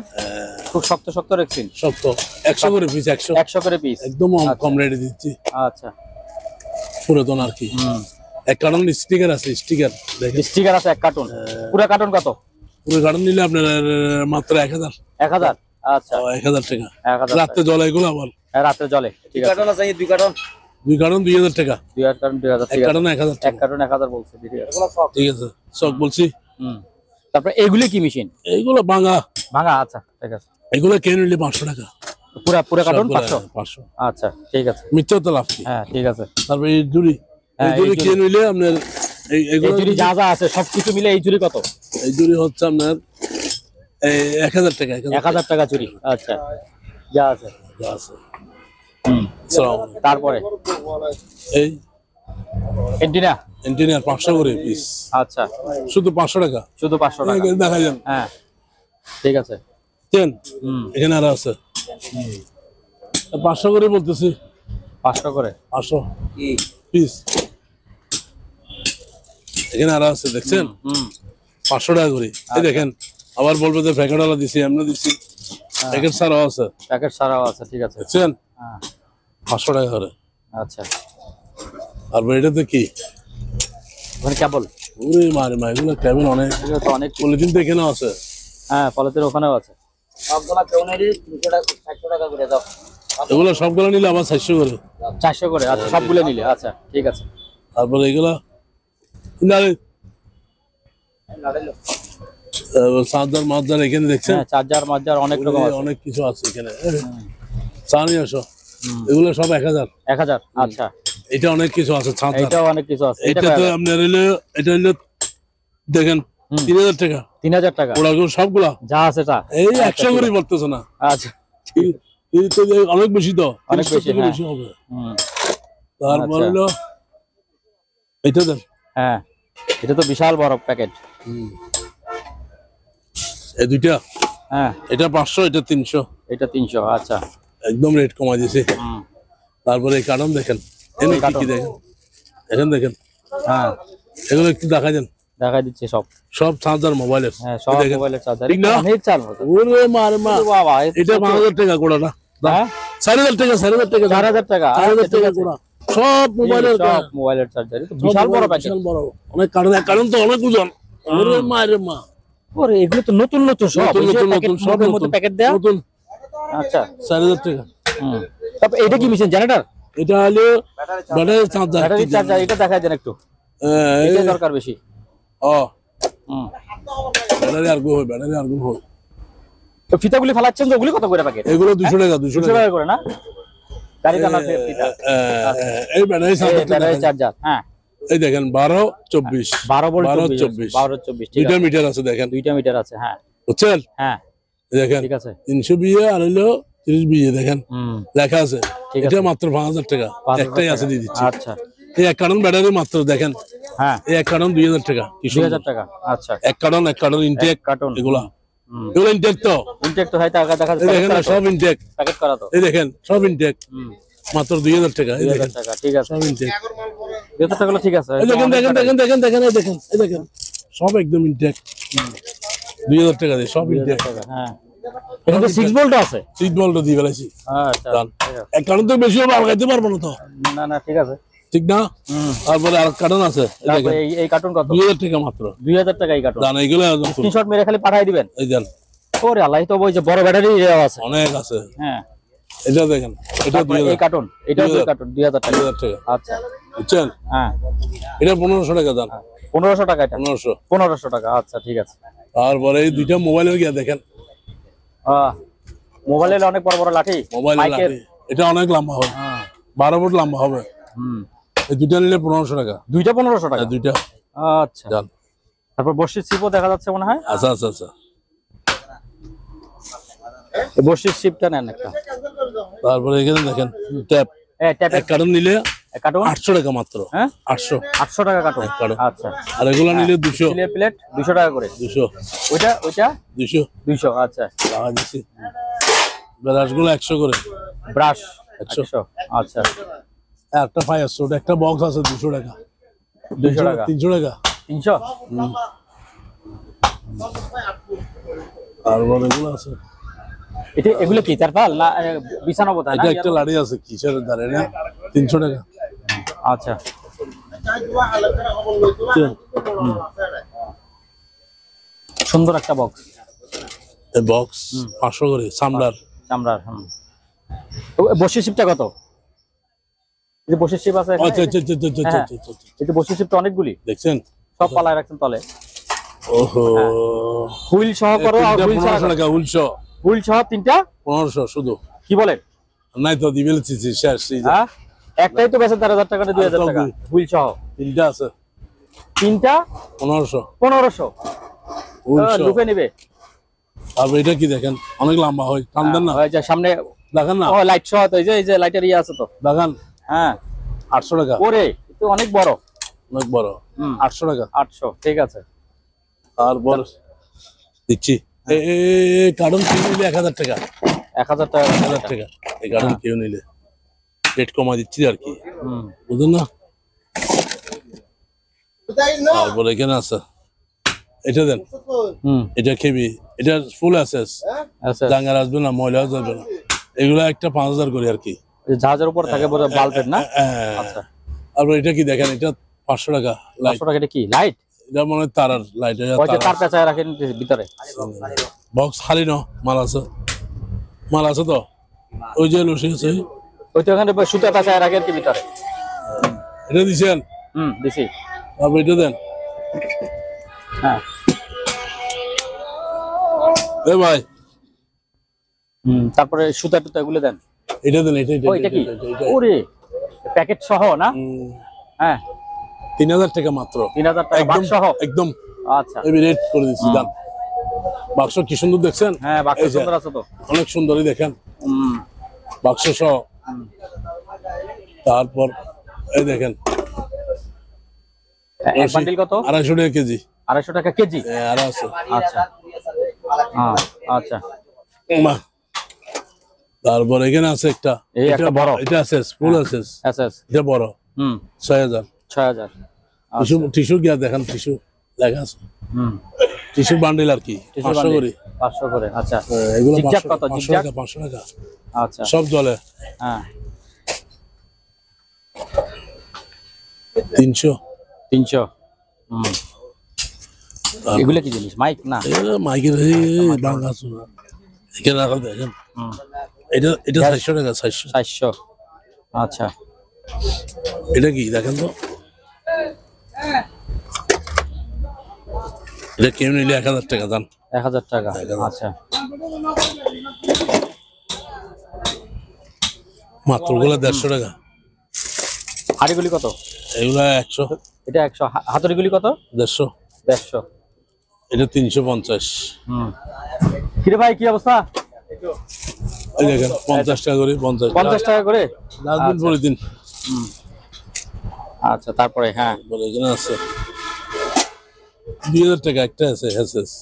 Speaker 1: খুব শক্ত শক্ত রেক্সিন।
Speaker 2: শক্ত। 100 করে পিস।
Speaker 1: 100 করে পিস।
Speaker 2: একদম কম রেটে দিচ্ছি।
Speaker 1: আচ্ছা,
Speaker 2: পুরাতন আর কি। এক কার্টন স্টিকার আছে।
Speaker 1: স্টিকার আছে 1 কার্টন। পুরো কার্টন কত?
Speaker 2: পুরো কার্টন নিলে আপনার মাত্র 1000।
Speaker 1: 1000। আচ্ছা,
Speaker 2: 1000 টাকা।
Speaker 1: 1000
Speaker 2: রাতে জল এগুলো আবার।
Speaker 1: হ্যাঁ, রাতে জলে। ঠিক আছে। কার্টন আছে 2 কার্টন।
Speaker 2: 2 কার্টন 2000 টাকা।
Speaker 1: 2 কার্টন 2000।
Speaker 2: এক কার্টন 1000
Speaker 1: এক কার্টন 1000 বলছে। ঠিক আছে।
Speaker 2: ঠিক আছে, সব বলছি।
Speaker 1: তারপর এগুলি কি মেশিন?
Speaker 2: এইগুলো ভাঙা।
Speaker 1: আচ্ছা, ঠিক আছে।
Speaker 2: এগুলো কিনে নিলে 500 টাকা।
Speaker 1: পুরো কার্টন 500।
Speaker 2: 500।
Speaker 1: আচ্ছা, ঠিক আছে।
Speaker 2: মিথ্যা তো লাভ কি?
Speaker 1: হ্যাঁ, ঠিক আছে।
Speaker 2: তারপর এই জুড়ি,
Speaker 1: হ্যাঁ,
Speaker 2: এই জুড়ি কিনে নিলে আপনার
Speaker 1: এই জুড়ি যা যা আছে সবকিছু মিলে এই জুড়ি কত?
Speaker 2: এই জুড়ি হচ্ছে আপনার 1000 টাকা।
Speaker 1: 1000 টাকা জুড়ি। আচ্ছা, যা আছে। তারপরে
Speaker 2: এই এন্টিনিয়ার 500 করে পিস।
Speaker 1: আচ্ছা,
Speaker 2: শুধু 500 টাকা।
Speaker 1: শুধু 500 টাকা।
Speaker 2: দেখা যান।
Speaker 1: হ্যাঁ, ঠিক আছে।
Speaker 2: এখানে আরো আছে 500 করে বলতেছি।
Speaker 1: 500 করে
Speaker 2: 500 পিস। এখানে আরো আছে দেখছেন, 500 টাকা করে। এই দেখেন, আবার বলবো যে প্যাকেটওয়ালা দিছি, আমরা দিছি। প্যাকেট ছাড়াও আছে।
Speaker 1: প্যাকেট ছাড়াও আছে। ঠিক আছে।
Speaker 2: দেখছেন, 500 টাকা করে।
Speaker 1: আচ্ছা,
Speaker 2: আর এটাতে কি?
Speaker 1: ওখানে কেবল।
Speaker 2: ওরে মারে মা, এগুলো কেবল অনেক।
Speaker 1: অনেক
Speaker 2: পলিথিন তো এখানেও আছে।
Speaker 1: হ্যাঁ পলিথিন ওখানেও আছে।
Speaker 3: সবগুলা কেউ নেই 300 টাকা 400 টাকা করে দাও।
Speaker 2: এগুলো সবগুলো নিলে আবার 400 করে।
Speaker 1: 400 করে, আচ্ছা সবগুলো নিলে, আচ্ছা ঠিক আছে।
Speaker 2: তারপরে এগুলা চার্জার মার্জার এখানে দেখছেন,
Speaker 1: হ্যাঁ চার্জার মার্জার অনেক রকম আছে।
Speaker 2: অনেক কিছু আছে এখানে। চা নিয়ে আসো, এগুলো সব 1000।
Speaker 1: 1000, আচ্ছা
Speaker 2: এটা অনেক কিছু আছে চার্জার।
Speaker 1: এটাও অনেক কিছু আছে।
Speaker 2: এটা তো আপনার হইলো, এটা হইলো দেখেন 3000 টাকা।
Speaker 1: 3000 টাকা
Speaker 2: ওরা সবগুলা
Speaker 1: যা আছে তা
Speaker 2: এই 100 করে পড়তেছে না।
Speaker 1: আচ্ছা
Speaker 2: এই তো অনেক বেশি তো,
Speaker 1: অনেক
Speaker 2: 30
Speaker 1: বেশি,
Speaker 2: টাকা
Speaker 1: হ্যাঁ।
Speaker 2: বেশি হবে।
Speaker 1: হুম,
Speaker 2: তারপর
Speaker 1: আচ্ছা।
Speaker 2: হলো এটা দেন।
Speaker 1: হ্যাঁ এটা তো বিশাল বড় প্যাকেট।
Speaker 2: এই দুইটা,
Speaker 1: হ্যাঁ
Speaker 2: এটা 500, এটা 300,
Speaker 1: এটা 300, আচ্ছা।
Speaker 2: একদম রেট কমাই দিয়েছে।
Speaker 1: হুম,
Speaker 2: তারপরে এই কার্টন দেখেন, এনে কি কি দেখেন, এখন দেখেন,
Speaker 1: হ্যাঁ
Speaker 2: এগুলো একটু দেখা যান।
Speaker 1: দেখাই দিচ্ছে সব।
Speaker 2: সব চার্জার মোবাইলের।
Speaker 1: হ্যাঁ সব মোবাইলের চার্জার,
Speaker 2: ঠিক না?
Speaker 1: অনেক চার্জার।
Speaker 2: ওরে মার মা,
Speaker 1: বাবা
Speaker 2: এটা 5000 টাকা কোড়াটা,
Speaker 1: হ্যাঁ
Speaker 2: 4000 টাকা, 4000 টাকা,
Speaker 1: 4000 টাকা,
Speaker 2: 4000 টাকা কোড়া। সব মোবাইলের,
Speaker 1: সব মোবাইলের চার্জার, তো বিশাল বড় প্যাকেট।
Speaker 2: বিশাল বড়, অনেক কারণ, কারণ তো অনেক ওজন। ওরে মার মা,
Speaker 1: ওরে এগুলো তো নতুন নতুন সব,
Speaker 2: নতুন
Speaker 1: এই যে
Speaker 2: নতুন
Speaker 1: প্যাকেট,
Speaker 2: নতুন, সব
Speaker 1: সবের মধ্যে
Speaker 2: নতুন
Speaker 1: প্যাকেট দেয়া।
Speaker 2: নতুন,
Speaker 1: আচ্ছা
Speaker 2: 4000 টাকা।
Speaker 1: হুম, তারপর এটা কি মেশিন, জেনারেটর?
Speaker 2: এটা হলো ব্যাটারি চার্জার।
Speaker 1: ব্যাটারি চার্জার, এটা দেখাই দেন একটু, এটা দরকার বেশি।
Speaker 2: ও
Speaker 1: হুম,
Speaker 2: ব্যাটারি আর গো হয়, ব্যাটারি আর গো হয়।
Speaker 1: তো ফিতাগুলি ফালাচ্ছেন যে, ওগুলি কত করে প্যাকেট?
Speaker 2: এগুলো 200 টাকা, 200
Speaker 1: 200
Speaker 2: টাকা।
Speaker 1: টাকা করে না? গাড়ি টানার ফিতা,
Speaker 2: এই ব্যাটারি
Speaker 1: ব্যাটারি চার্জার, হ্যাঁ
Speaker 2: এই দেখেন 12 24
Speaker 1: 12 ভোল্ট
Speaker 2: 12
Speaker 1: 24,
Speaker 2: 24,
Speaker 1: ঠিক
Speaker 2: দুইটা
Speaker 1: আছে,
Speaker 2: মিটার আছে দেখেন,
Speaker 1: দুইটা মিটার আছে, হ্যাঁ
Speaker 2: বুঝছেন?
Speaker 1: হ্যাঁ
Speaker 2: এই দেখেন
Speaker 1: ঠিক আছে।
Speaker 2: 300 বিয়ে আর হলো 30 বিয়ে, দেখেন
Speaker 1: হুম,
Speaker 2: লেখা আছে।
Speaker 1: ঠিক
Speaker 2: এটা
Speaker 1: আছে।
Speaker 2: মাত্র 5000 টাকা,
Speaker 1: 5000
Speaker 2: একটাই
Speaker 1: টাকা।
Speaker 2: আছে দিয়ে দিচ্ছি।
Speaker 1: আচ্ছা
Speaker 2: এই এক কার্টন ব্যাটারি মাত্র দেখেন,
Speaker 1: হ্যাঁ
Speaker 2: এই এক কার্টন 2000 টাকা। কি সুন্দর।
Speaker 1: 2000 টাকা, আচ্ছা
Speaker 2: এক কার্টন ইনটেক,
Speaker 1: কার্টন।
Speaker 2: এগুলা
Speaker 1: হুম,
Speaker 2: এগুলো ইনটেক তো।
Speaker 1: ইনটেক তো হয়, টাকা দেখা
Speaker 2: এই দেখেন না, সব ইনটেক।
Speaker 1: প্যাকেট করা তো।
Speaker 2: এই দেখেন সব ইনটেক,
Speaker 1: হুম,
Speaker 2: মাত্র 2000 টাকা। এই
Speaker 1: 2000
Speaker 2: দেখেন
Speaker 1: টাকা, ঠিক আছে।
Speaker 2: সব ইনটেক।
Speaker 1: 2000 টাকা হলো ঠিক আছে।
Speaker 2: এই দেখেন দেখেন দেখেন দেখেন দেখেন এই দেখেন, এই দেখেন সব একদম ইনটেক। 2000 টাকা দিয়ে সব
Speaker 1: 2000
Speaker 2: ইনটেক।
Speaker 1: টাকা, হ্যাঁ এখানে তো 6 ভোল্ট আছে।
Speaker 2: 6 ভোল্ট দিয়ে ফেলেছি।
Speaker 1: আচ্ছা
Speaker 2: ডান।
Speaker 1: ঠিক আছে।
Speaker 2: এক কার্টন তো বেশি হবে, আলগাইতে পারবো না তো,
Speaker 1: না না ঠিক আছে।
Speaker 2: ঠিক না?
Speaker 1: হুম,
Speaker 2: তারপরে আর কার্টন আছে, এই
Speaker 1: তারপরে
Speaker 2: দেখেন
Speaker 1: এই কার্টুন কত?
Speaker 2: 2000 টাকা মাত্র।
Speaker 1: 2000 টাকা এই কার্টুন।
Speaker 2: ডান, এইগুলো একদম full।
Speaker 1: স্ক্রিনশট মেরে খালি পাঠিয়ে দিবেন।
Speaker 2: এই দেন
Speaker 1: ওরে আল্লাহ, এই তো ওই যে বড় ব্যাটারি আছে।
Speaker 2: অনেক আছে।
Speaker 1: হ্যাঁ
Speaker 2: এটা দেখেন, এটা
Speaker 1: তারপরে
Speaker 2: 2000
Speaker 1: এই কার্টুন, এটাও
Speaker 2: 2000
Speaker 1: কার্টুন 2000 টাকা।
Speaker 2: 2000 টাকা,
Speaker 1: আচ্ছা
Speaker 2: বুঝছেন?
Speaker 1: হ্যাঁ,
Speaker 2: এটা 1500 টাকা দাম,
Speaker 1: 1500 টাকা এটা।
Speaker 2: 1500।
Speaker 1: 1500 টাকা, আচ্ছা ঠিক আছে।
Speaker 2: তারপরে এই দুইটা মোবাইলের গিয়া দেখেন,
Speaker 1: মোবাইলের অনেক বড় বড় লাঠি,
Speaker 2: মোবাইলের
Speaker 1: মাইকের।
Speaker 2: লাঠি, এটা অনেক লম্বা হবে,
Speaker 1: হ্যাঁ
Speaker 2: 12 ফুট লম্বা হবে।
Speaker 1: হুম,
Speaker 2: এই দুইটা নিলে 1500 টাকা।
Speaker 1: দুইটা 1500 টাকা।
Speaker 2: এই দুইটা
Speaker 1: আচ্ছা,
Speaker 2: ডান।
Speaker 1: তারপর বর্ষির ছিপও দেখা যাচ্ছে মনে হয়।
Speaker 2: আচ্ছা আচ্ছা আচ্ছা।
Speaker 1: এই বর্ষির ছিপটা নেন একটা।
Speaker 2: তারপরে এখানে দেখেন ট্যাপ,
Speaker 1: ট্যাপের
Speaker 2: এক কার্টন নিলে
Speaker 1: কার্টুন,
Speaker 2: 800 টাকা মাত্র।
Speaker 1: হ্যাঁ
Speaker 2: 800।
Speaker 1: 800 টাকা কার্টুন।
Speaker 2: কার্টন।
Speaker 1: আচ্ছা,
Speaker 2: আর এগুলো নিলে 200,
Speaker 1: স্টিলের প্লেট 200 টাকা করে।
Speaker 2: 200,
Speaker 1: ওইটা
Speaker 2: 200
Speaker 1: 200, আচ্ছা।
Speaker 2: লাগা দিচ্ছি। ব্রাশগুলো 100 করে,
Speaker 1: ব্রাশ
Speaker 2: 100।
Speaker 1: 100, আচ্ছা
Speaker 2: একটা 500, ওটা একটা বক্স আছে 200 টাকা।
Speaker 1: 200 টাকা,
Speaker 2: 300 টাকা।
Speaker 1: 300।
Speaker 2: তারপর এগুলো আছে,
Speaker 1: এটা এগুলো কি তারপাল না বিছানা বোধ হয় না?
Speaker 2: এটা একটা লাড়ি আছে কিসের দাঁড়িয়ে না, 300 টাকা।
Speaker 1: আচ্ছা, সুন্দর একটা বক্স,
Speaker 2: এই বক্স 500 করে চামড়ার।
Speaker 1: চামড়ার। বসির শিপটা কত? এই যে বসির শিপ আছে এখানে,
Speaker 2: আচ্ছা আচ্ছা আচ্ছা আচ্ছা
Speaker 1: হ্যাঁ।
Speaker 2: আচ্ছা আচ্ছা।
Speaker 1: এই যে বসির শিপটা অনেকগুলি,
Speaker 2: দেখছেন
Speaker 1: সব পালায় রাখছেন তলে।
Speaker 2: ওহো,
Speaker 1: হুইল সহ করো, আর হুইল সহ
Speaker 2: 1500 টাকা, উলশো
Speaker 1: হুইল সহ তিনটা।
Speaker 2: 1500 শুধু।
Speaker 1: কি বলেন?
Speaker 2: নাই তো দিবেল চিচি শেষ।
Speaker 1: হ্যাঁ, একটাই তো বেচেন 4000 টাকা না 2000 টাকা হুইল সহ।
Speaker 2: তিনটা আছে,
Speaker 1: তিনটা
Speaker 2: 1500
Speaker 1: 1500।
Speaker 2: উলশো।
Speaker 1: লুপে নেবে।
Speaker 2: তারপর এটা কি দেখেন, অনেক লম্বা হয়, টানদেন না,
Speaker 1: ওই যে সামনে
Speaker 2: দেখেন না,
Speaker 1: ও লাইট সহ, তো এই যে লাইটের ইয়ে আছে তো।
Speaker 2: দেখেন
Speaker 1: হ্যাঁ
Speaker 2: 800 টাকা,
Speaker 1: ওরে তো অনেক বড়।
Speaker 2: অনেক বড়।
Speaker 1: হুম,
Speaker 2: 800 টাকা।
Speaker 1: 800, ঠিক আছে।
Speaker 2: তারপর দিচ্ছি কার্টন কিনে নিলে 1000 টাকা।
Speaker 1: 1000 টাকা।
Speaker 2: 1000 টাকা এই কার্টন কিনে নিলে রেট কমা দিচ্ছি আর কি,
Speaker 1: হুম,
Speaker 2: বুঝলেন না? তারপর এখানে আছে, এটা দেন,
Speaker 1: হুম,
Speaker 2: এটা খেবি, এটা ফুল অ্যাসেস,
Speaker 1: আচ্ছা।
Speaker 2: জাঙ্গার আসবে না, ময়লা যাবে না। এগুলো একটা 5000 করে আর কি।
Speaker 1: এই জাহাজের উপর থাকে বোধহয় বাল্বের না?
Speaker 2: হ্যাঁ।
Speaker 1: আচ্ছা,
Speaker 2: তারপর এটা কি দেখেন, এটা 500 টাকা লাইট।
Speaker 1: 500 টাকা। এটা কি লাইট?
Speaker 2: এটা মনে হয় তারার লাইট
Speaker 1: ওই যে তার পেঁচায় রাখেন ভিতরে।
Speaker 2: বক্স খালি ন মাল আছে তো ওই যে লসি আছে
Speaker 1: ওই তো ওখানে সুতা পেঁচায় রাখেন কি ভিতরে।
Speaker 2: এটা দিছেন
Speaker 1: দিছি।
Speaker 2: তারপর এটা দেন।
Speaker 1: হ্যাঁ
Speaker 2: এ ভাই
Speaker 1: তারপরে সুতা টুতা এগুলো দেন।
Speaker 2: এটা দেন এটা
Speaker 1: ওইটা কি ওরে প্যাকেট সহ না? হ্যাঁ
Speaker 2: 3000 টাকা মাত্র।
Speaker 1: 3000 টাকা
Speaker 2: একদম
Speaker 1: বাক্স সহ?
Speaker 2: একদম
Speaker 1: আচ্ছা
Speaker 2: আমি রেট করে দিচ্ছি দাম। বাক্স কি সুন্দর দেখছেন?
Speaker 1: হ্যাঁ বাক্স
Speaker 2: এই যে,
Speaker 1: সুন্দর আছে তো।
Speaker 2: অনেক সুন্দরই দেখেন বাক্স সহ। তারপর এই দেখেন
Speaker 1: এক বান্ডিল কত?
Speaker 2: 250 টাকা কেজি।
Speaker 1: 250 টাকা কেজি?
Speaker 2: আর আছে
Speaker 1: আচ্ছা আচ্ছা।
Speaker 2: মা তারপর এখানে আছে একটা,
Speaker 1: এই একটা বড়,
Speaker 2: এটা আছে ফুল আছে,
Speaker 1: এসএস
Speaker 2: এটা বড় 6000।
Speaker 1: 6000
Speaker 2: টিস্যু গিয়া দেখেন, টিস্যু লেখা আছে টিস্যু বান্ডিল আর কি 500 করে।
Speaker 1: 500 করে। আচ্ছা
Speaker 2: এগুলো
Speaker 1: জিগজ্যাগ কত?
Speaker 2: 500
Speaker 1: জিগজ্যাগ
Speaker 2: টাকা 500 টাকা
Speaker 1: আচ্ছা
Speaker 2: সব জলে।
Speaker 1: হ্যাঁ
Speaker 2: 300
Speaker 1: 300। এগুলো কি জিনিস? মাইক না?
Speaker 2: এগুলো মাইকের বাংলা শোনা এখানে রাখা দেখেন। এটা 400 টাকা 400।
Speaker 1: 400 আচ্ছা।
Speaker 2: এটা কি দেখেন তো, এটা কেউ নিলে 1000 টাকা দাম।
Speaker 1: 1000 টাকা আচ্ছা।
Speaker 2: মাত্র গুলো 150 টাকা।
Speaker 1: হাড়িগুলি কত?
Speaker 2: এগুলা 100।
Speaker 1: এটা 100। হাতুড়িগুলি কত?
Speaker 2: 150।
Speaker 1: 150।
Speaker 2: এটা 350।
Speaker 1: কিরে ভাই কি অবস্থা?
Speaker 2: এই দেখেন 50 টাকা করে।
Speaker 1: 50 টাকা করে
Speaker 2: ডাস্টবিন পরে দিন।
Speaker 1: আচ্ছা তারপরে হ্যাঁ
Speaker 2: বলে এখানে আছে 2000 টাকা একটা আছে এসএস।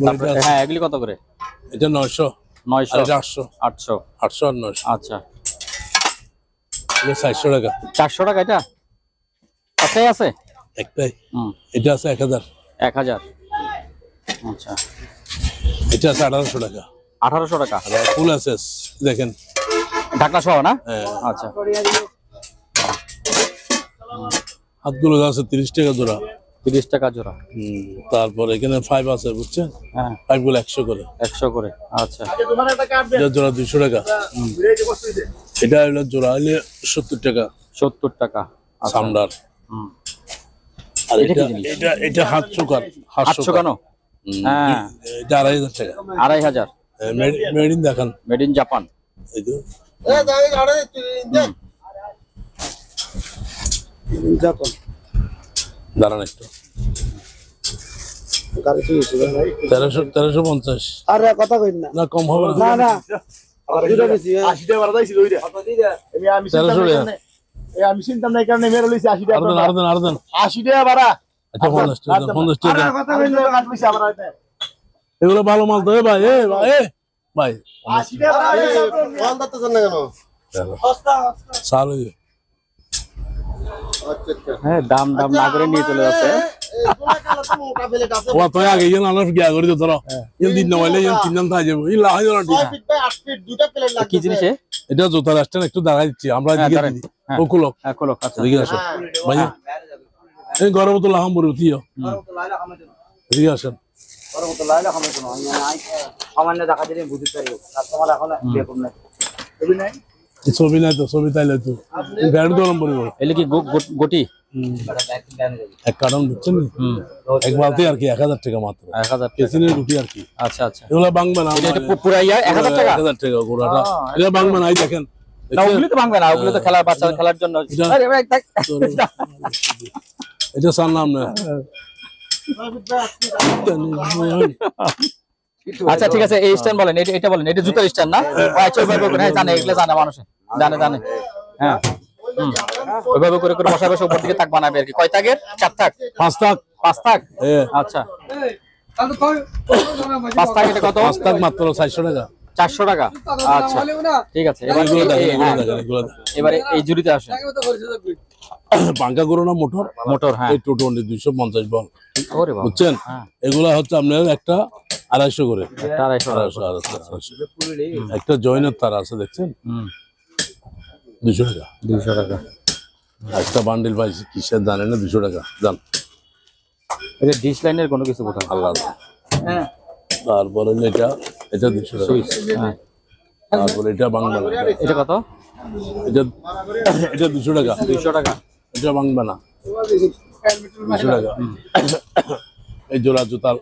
Speaker 2: তারপর এটা
Speaker 1: হ্যাঁ এগুলি কত করে?
Speaker 2: এটা 900।
Speaker 1: 900
Speaker 2: আর এটা 800।
Speaker 1: 800
Speaker 2: 800 আর 900।
Speaker 1: আচ্ছা।
Speaker 2: এটা 400 টাকা।
Speaker 1: 400 টাকা এটা একটাই আছে?
Speaker 2: একটাই। এটা আছে 1000।
Speaker 1: 1000 আচ্ছা।
Speaker 2: এটা আছে 1800 টাকা।
Speaker 1: 1800 টাকা
Speaker 2: ফুল আছে দেখেন,
Speaker 1: ঢাকনা সহ না?
Speaker 2: হ্যাঁ।
Speaker 1: আচ্ছা
Speaker 2: হাতগুলো আছে 30 টাকা জোড়া।
Speaker 1: 30 টাকা জোড়া।
Speaker 2: তারপর এখানে 5 আছে বুঝছেন,
Speaker 1: হ্যাঁ
Speaker 2: 5 গুলো 100 করে।
Speaker 1: 100 করে আচ্ছা।
Speaker 2: এটা জোড়া 200 টাকা। এটা হলো জোড়া হলে 70 টাকা।
Speaker 1: 70 টাকা
Speaker 2: সামডার। আর
Speaker 1: এটা
Speaker 2: এটা
Speaker 1: কি জিনিস?
Speaker 2: এটা হাত চোকার।
Speaker 1: 800 কেন? হ্যাঁ
Speaker 2: এটা 2500 টাকা।
Speaker 1: 2500
Speaker 2: মেড ইন দেখান।
Speaker 1: Made in Japan.
Speaker 2: এই তো দাঁড়ান একটু। 1350।
Speaker 4: আরে কথা কই না
Speaker 2: না কম হবে
Speaker 4: না
Speaker 2: না।
Speaker 4: না আবার দুটো বেশি
Speaker 5: 80 টাকা বাড়া দিছিল ওইটা। আমি
Speaker 2: 1300 টাকা।
Speaker 5: আমি চিন্তা নাই কারণে মেরে লইছি 80 টাকা।
Speaker 2: আর দেন
Speaker 5: 80 টাকা বাড়া।
Speaker 2: আচ্ছা 50 টাকা 50 টাকা।
Speaker 5: কথা কইলো কাট লইছি আবার এটা।
Speaker 2: এগুলো ভালো মাল তো ভাই। ভাই
Speaker 5: 80 টাকা বাড়া।
Speaker 4: ফোন দিতেছেন না কেন
Speaker 2: সাল
Speaker 1: হ্যাঁ দাম না করে নিয়ে চলে যাচ্ছে।
Speaker 2: ও তো আগে গেল আলাপ গিয়া করে দিত ধরো এই দিন নইলে এই তিন দিন থাকে এই লা হয় না ঠিক।
Speaker 4: 6 ফিট বাই 8 ফিট দুটো প্লেট লাগবে।
Speaker 1: কি জিনিস?
Speaker 2: এটা জোতা রাস্তা একটু দাঁড়াই দিচ্ছি আমরা এদিকে
Speaker 1: ধরেন।
Speaker 2: দিই।
Speaker 1: হ্যাঁ।
Speaker 2: ওকুলক
Speaker 1: হ্যাঁ খোলো আচ্ছা।
Speaker 2: এদিকে আসেন ভাই। এই গরম তো লাহাম বড় তিও এদিকে আসেন।
Speaker 3: পরবর্তী লাইলা খামে কোনো আমি নাই সামান্য দেখা দিলে বুঝতে পারি কাস্টমার এখন বেকুম না বুঝি নাই
Speaker 2: ছবি নাই তো, ছবি তাইলে তো গাড়ি গরম পড়বে।
Speaker 1: এলে কি গোটি?
Speaker 2: এক কারণ বুঝছেন নি? এক বালতি আর কি 1000 টাকা মাত্র।
Speaker 1: 1000 টাকা
Speaker 2: কেসিনের রুটি আর কি।
Speaker 1: আচ্ছা আচ্ছা।
Speaker 2: এগুলা বাংবা না।
Speaker 1: এটা পুরো 1000 টাকা?
Speaker 2: 1000 টাকা গোড়াটা। এটা বাংবা না, এই দেখেন।
Speaker 1: না ওগুলো তো ভাঙবে না, ওগুলো তো খেলার বাচ্চাদের খেলার জন্য। আরে ভাই
Speaker 2: এটা সার নাম না।
Speaker 1: আচ্ছা ঠিক আছে এই স্ট্যান্ড বলেন, এটা বলেন, এটা জুতার স্ট্যান্ড না? আচ্ছা ওইভাবে করে, হ্যাঁ জানে, এগুলো জানে মানুষ, জানে হ্যাঁ। ওইভাবে করে করে বসা বসে উপর দিকে তাক বানাবে আর কি। কয় তাকের? 4 তাক?
Speaker 2: 5 তাক।
Speaker 1: 5 তাক আচ্ছা। 5 তাক এটা কত?
Speaker 2: 5 তাক মাত্র 400 টাকা।
Speaker 1: 400 টাকা আচ্ছা ঠিক আছে। এবার
Speaker 2: এগুলো দেখেন, এগুলো দেখেন, এগুলো দেখেন।
Speaker 1: এবারে এই জুড়িতে আসেন।
Speaker 2: পাঙ্কা করো না মোটর।
Speaker 1: মোটর হ্যাঁ।
Speaker 2: এই 220 250 বল
Speaker 1: ওরে বাবা
Speaker 2: বুঝছেন। এগুলা হচ্ছে আপনার একটা 250 করে।
Speaker 1: একটা 250
Speaker 2: একটা জয়েনের তার আছে দেখছেন 200 টাকা।
Speaker 1: 200 টাকা।
Speaker 2: একটা বান্ডিল পাইছি কিসের জানেন না 200 টাকা জান।
Speaker 1: এটা ডিশ লাইনের কোনো কিছু কোথাও
Speaker 2: আল্লাহ। তারপরে এটা 200 টাকা।
Speaker 1: হ্যাঁ।
Speaker 2: তারপরে এটা বাংলা,
Speaker 1: এটা কত?
Speaker 2: এটা 200 টাকা।
Speaker 1: 200 টাকা।
Speaker 2: এটা বাংলা না, 200 টাকা। এই জোড়া জুতার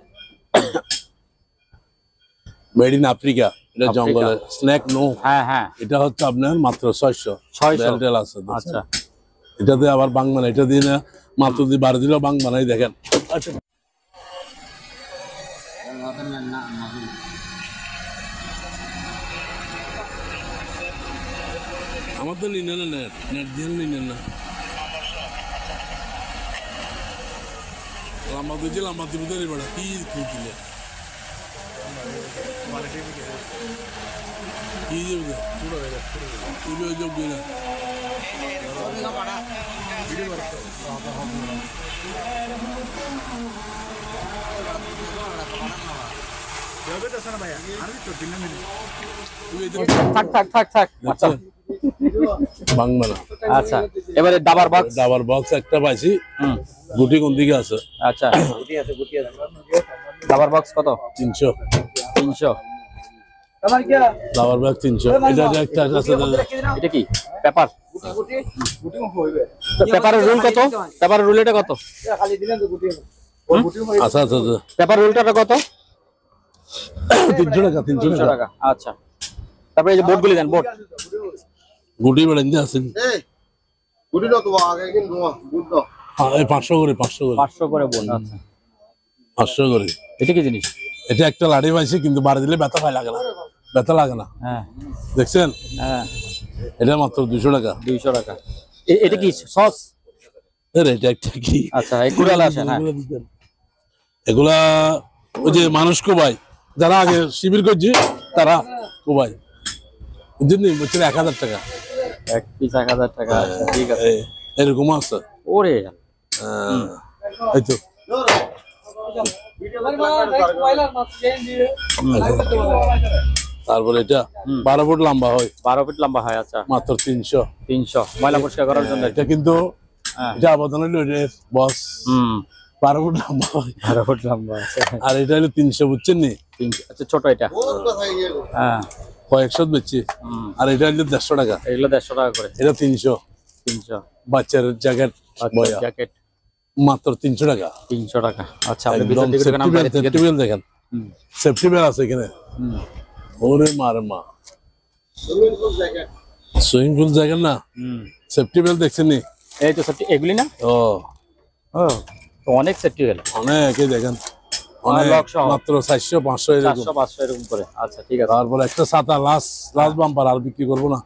Speaker 2: মেড ইন আফ্রিকা, এটা জঙ্গলের স্ন্যাক নো।
Speaker 1: হ্যাঁ হ্যাঁ।
Speaker 2: এটা হচ্ছে আপনার মাত্র 600।
Speaker 1: 600
Speaker 2: বেলটেল আছে।
Speaker 1: আচ্ছা।
Speaker 2: এটাতে আবার বাংলা, এটা দিয়ে না মাত্র দিয়ে 12 দিলেও বাংলা নাই। দেখেন আচ্ছা, আমার তো নিনে না, নেট নেট দিয়ে নিনে না। লম্বা দিয়েছে, লম্বা দিব তো বেড়া কি দিলে কি যাবে যোগ্য না।
Speaker 1: থাক থাক থাক থাক। আচ্ছা
Speaker 2: বাংলা না।
Speaker 1: আচ্ছা, এবারে ডাবার বক্স।
Speaker 2: ডাবার বক্স একটা পাইছি। গুটি কোন দিকে আছে?
Speaker 1: আচ্ছা, ডাবার বক্স কত?
Speaker 2: 300।
Speaker 1: 300।
Speaker 2: ডাবার বক্স 300। এটা একটা আছে।
Speaker 1: এটা কি পেপার? পেপারের রুল কত? পেপারের রুল এটা কত?
Speaker 2: আচ্ছা আচ্ছা আচ্ছা,
Speaker 1: পেপার রুলটা কত?
Speaker 2: 300 টাকা।
Speaker 1: 300 টাকা। আচ্ছা, তারপরে এই যে বোর্ডগুলি দেন, বোর্ড।
Speaker 2: গুটি বেড়েন দিয়ে আছেন।
Speaker 4: গুটিটা তো আগে কিন্তু গুড দাও।
Speaker 2: 500 করে, 500 করে,
Speaker 1: 500 করে বোর্ড। আচ্ছা,
Speaker 2: 500 করে।
Speaker 1: এটা কি জিনিস?
Speaker 2: এটা একটা লাঠি পাইছে, কিন্তু বাড়ি দিলে ব্যথা পায় লাগে না, ব্যথা লাগে না।
Speaker 1: হ্যাঁ
Speaker 2: দেখছেন?
Speaker 1: হ্যাঁ,
Speaker 2: এটা মাত্র 200 টাকা।
Speaker 1: 200 টাকা। এটা কি সস?
Speaker 2: এটা একটা কি?
Speaker 1: আচ্ছা, এই কুড়াল আসে। হ্যাঁ,
Speaker 2: এগুলা ওই যে মানুষ কোবাই, যারা আগে শিবির করছে তারা কোবাই, বুঝলি? বলছিল 1000 টাকা
Speaker 1: এক পিস 1000 টাকা। আচ্ছা, ঠিক আছে।
Speaker 2: এরকম আছে।
Speaker 1: ওরে
Speaker 2: এই তো তারপরে এটা 12 ফুট লম্বা হয়,
Speaker 1: 12 ফিট লম্বা হয়। আচ্ছা,
Speaker 2: মাত্র 300।
Speaker 1: 300 ময়লা পরিষ্কার করার জন্য।
Speaker 2: এটা কিন্তু
Speaker 1: হ্যাঁ।
Speaker 2: এটা আবেদন হইলো বস, 12 ফুট লম্বা হয়।
Speaker 1: 12 ফুট লম্বা আছে।
Speaker 2: আর এটা হলো 300, বুঝছেন নি?
Speaker 1: 300। আচ্ছা, ছোট এটা। হ্যাঁ,
Speaker 2: কয়েকশো বেচছি। আর এটা হলো 150 টাকা।
Speaker 1: এগুলো 150 টাকা করে।
Speaker 2: এটা 300।
Speaker 1: 300
Speaker 2: বাচ্চার জ্যাকেট বয়া
Speaker 1: জ্যাকেট
Speaker 2: মাত্র 300 টাকা।
Speaker 1: 300 টাকা। আচ্ছা, আপনি
Speaker 2: একদম
Speaker 1: ভিতর থেকে নাম বাইরে থেকে
Speaker 2: সেফটি বেল্ট দেখেন, সেফটি বেল্ট আছে এখানে। ওরে মার মা, সুইমিং পুল জ্যাকেট না, সেফটি বেল্ট দেখছেন নি?
Speaker 1: এই তো সেফটি, এগুলি না?
Speaker 2: ও
Speaker 1: ও, তো অনেক সেফটি গেল।
Speaker 2: অনেকে দেখেন, অনেক
Speaker 1: লক সহ।
Speaker 2: মাত্র 400 500 এরকম।
Speaker 1: 400 500 এরকম করে। আচ্ছা, ঠিক আছে।
Speaker 2: তারপর একটা ছাতা লাস্ট বাম্পার, আর বিক্রি করবো না।